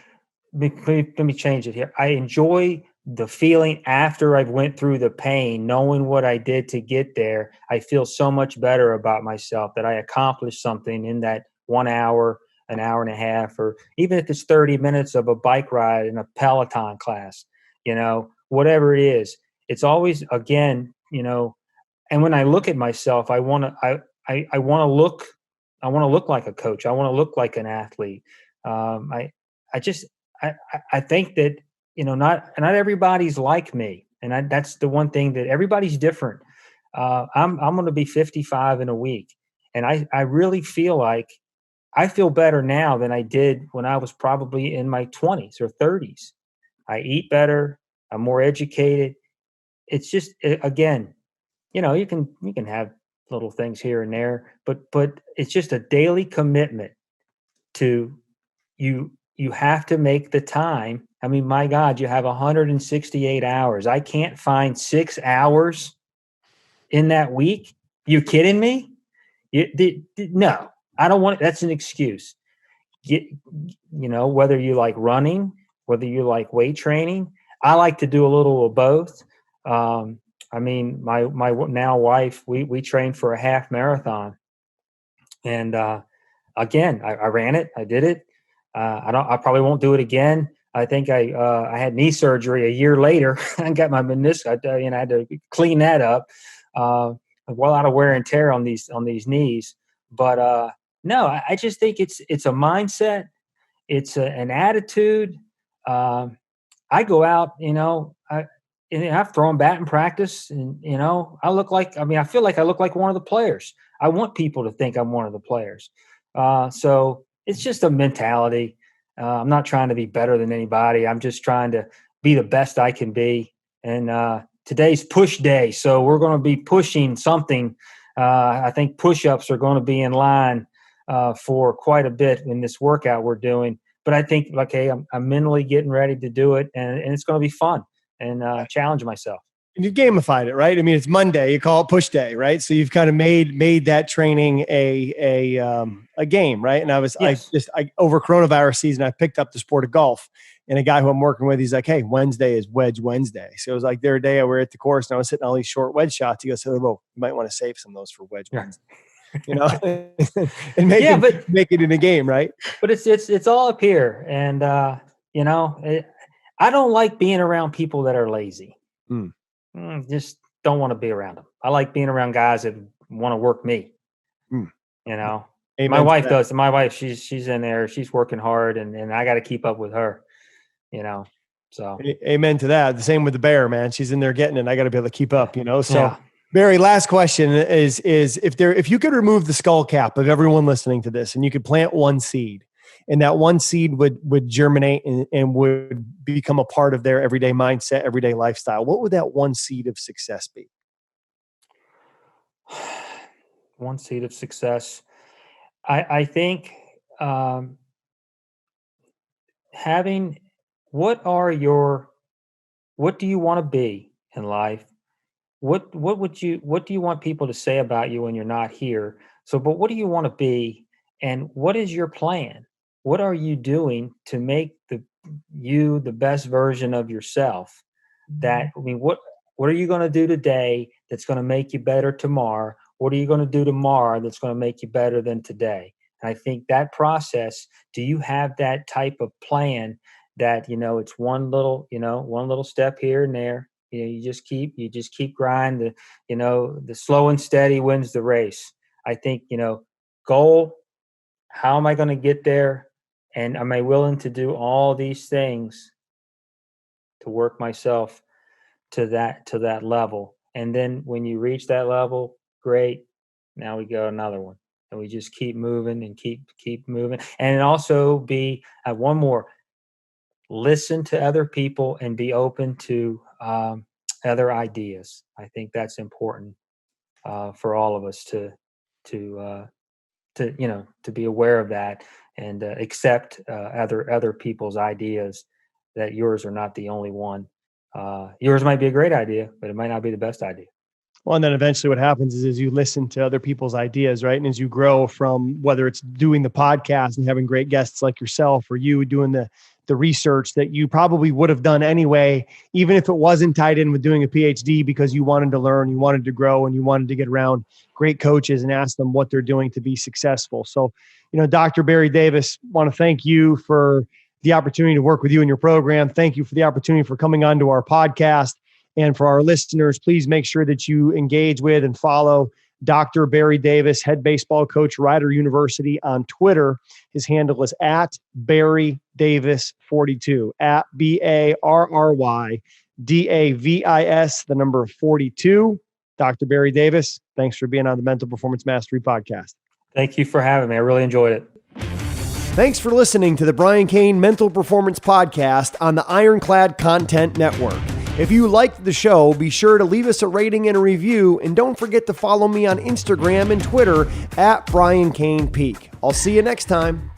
let me change it here. I enjoy the feeling after I've went through the pain, knowing what I did to get there. I feel so much better about myself that I accomplished something in that 1 hour, an hour and a half, or even if it's 30 minutes of a bike ride in a Peloton class, whatever it is. It's always, again, and when I look at myself, I want to look like a coach. I want to look like an athlete. Um, I I just I think that not everybody's like me, and that's the one thing, that everybody's different. I'm going to be 55 in a week, and I really feel like I feel better now than I did when I was probably in my 20s or 30s. I eat better. I'm more educated. It's just, again, you can have little things here and there, but it's just a daily commitment to you have to make the time. I mean, my God, you have 168 hours. I can't find 6 hours in that week. You kidding me? No, I don't want. That's an excuse. Get, whether you like running, whether you like weight training. I like to do a little of both. I mean, my now wife, we trained for a half marathon, and again, I ran it. I did it. I probably won't do it again. I think I had knee surgery a year later. I got my meniscus. I had to clean that up. Well, out of wear and tear on these knees. But no, I just think it's a mindset. It's an attitude. I go out, I've thrown bat in practice, and I feel like I look like one of the players. I want people to think I'm one of the players. So it's just a mentality. I'm not trying to be better than anybody. I'm just trying to be the best I can be. And today's push day, so we're going to be pushing something. I think push-ups are going to be in line for quite a bit in this workout we're doing. But I think, okay, I'm mentally getting ready to do it, and it's going to be fun and challenge myself. And you've gamified it, right? I mean, it's Monday. You call it push day, right? So you've kind of made that training a game, right? And Yes. I over coronavirus season, I picked up the sport of golf, and a guy who I'm working with, he's like, "Hey, Wednesday is Wedge Wednesday." So it was like, a day I were at the course, and I was hitting all these short wedge shots. He goes, "Hey, well, you might want to save some of those for Wedge Wednesday." And Yeah, make it in a game, right? but it's all up here, and I don't like being around people that are lazy. Mm. Just don't want to be around them. I like being around guys that want to work me. Mm. My Amen to wife that. does. My wife, she's in there. She's working hard, and I got to keep up with her. So Amen to that. The same with the bear, man. She's in there getting it. I got to be able to keep up, So, yeah. Barry, last question is if you could remove the skull cap of everyone listening to this, and you could plant one seed, and that one seed would germinate and would become a part of their everyday mindset, everyday lifestyle, what would that one seed of success be? One seed of success. I think having what do you want to be in life? What do you want people to say about you when you're not here? So, but what do you want to be, and what is your plan? What are you doing to make the best version of yourself? What are you going to do today that's going to make you better tomorrow? What are you going to do tomorrow that's going to make you better than today? And I think that process, do you have that type of plan that, it's one little step here and there. You just keep grinding. The slow and steady wins the race. I think, goal, how am I going to get there? And am I willing to do all these things to work myself to that level? And then when you reach that level, great. Now we go another one, and we just keep moving and keep moving. And also be one more: listen to other people and be open to other ideas. I think that's important for all of us to to be aware of that, and accept other people's ideas, that yours are not the only one. Yours might be a great idea, but it might not be the best idea. Well, and then eventually what happens is you listen to other people's ideas, right? And as you grow from whether it's doing the podcast and having great guests like yourself, or you doing the research that you probably would have done anyway, even if it wasn't tied in with doing a PhD, because you wanted to learn, you wanted to grow, and you wanted to get around great coaches and ask them what they're doing to be successful. So, Dr. Barry Davis, want to thank you for the opportunity to work with you in your program. Thank you for the opportunity for coming onto our podcast. And for our listeners, please make sure that you engage with and follow Dr. Barry Davis, head baseball coach, Rider University, on Twitter. His handle is at Barry Davis 42, at BarryDavis, the number 42. Dr. Barry Davis, thanks for being on the Mental Performance Mastery Podcast. Thank you for having me. I really enjoyed it. Thanks for listening to the Brian Cain Mental Performance Podcast on the Ironclad Content Network. If you liked the show, be sure to leave us a rating and a review, and don't forget to follow me on Instagram and Twitter at Brian Cain Peak. I'll see you next time.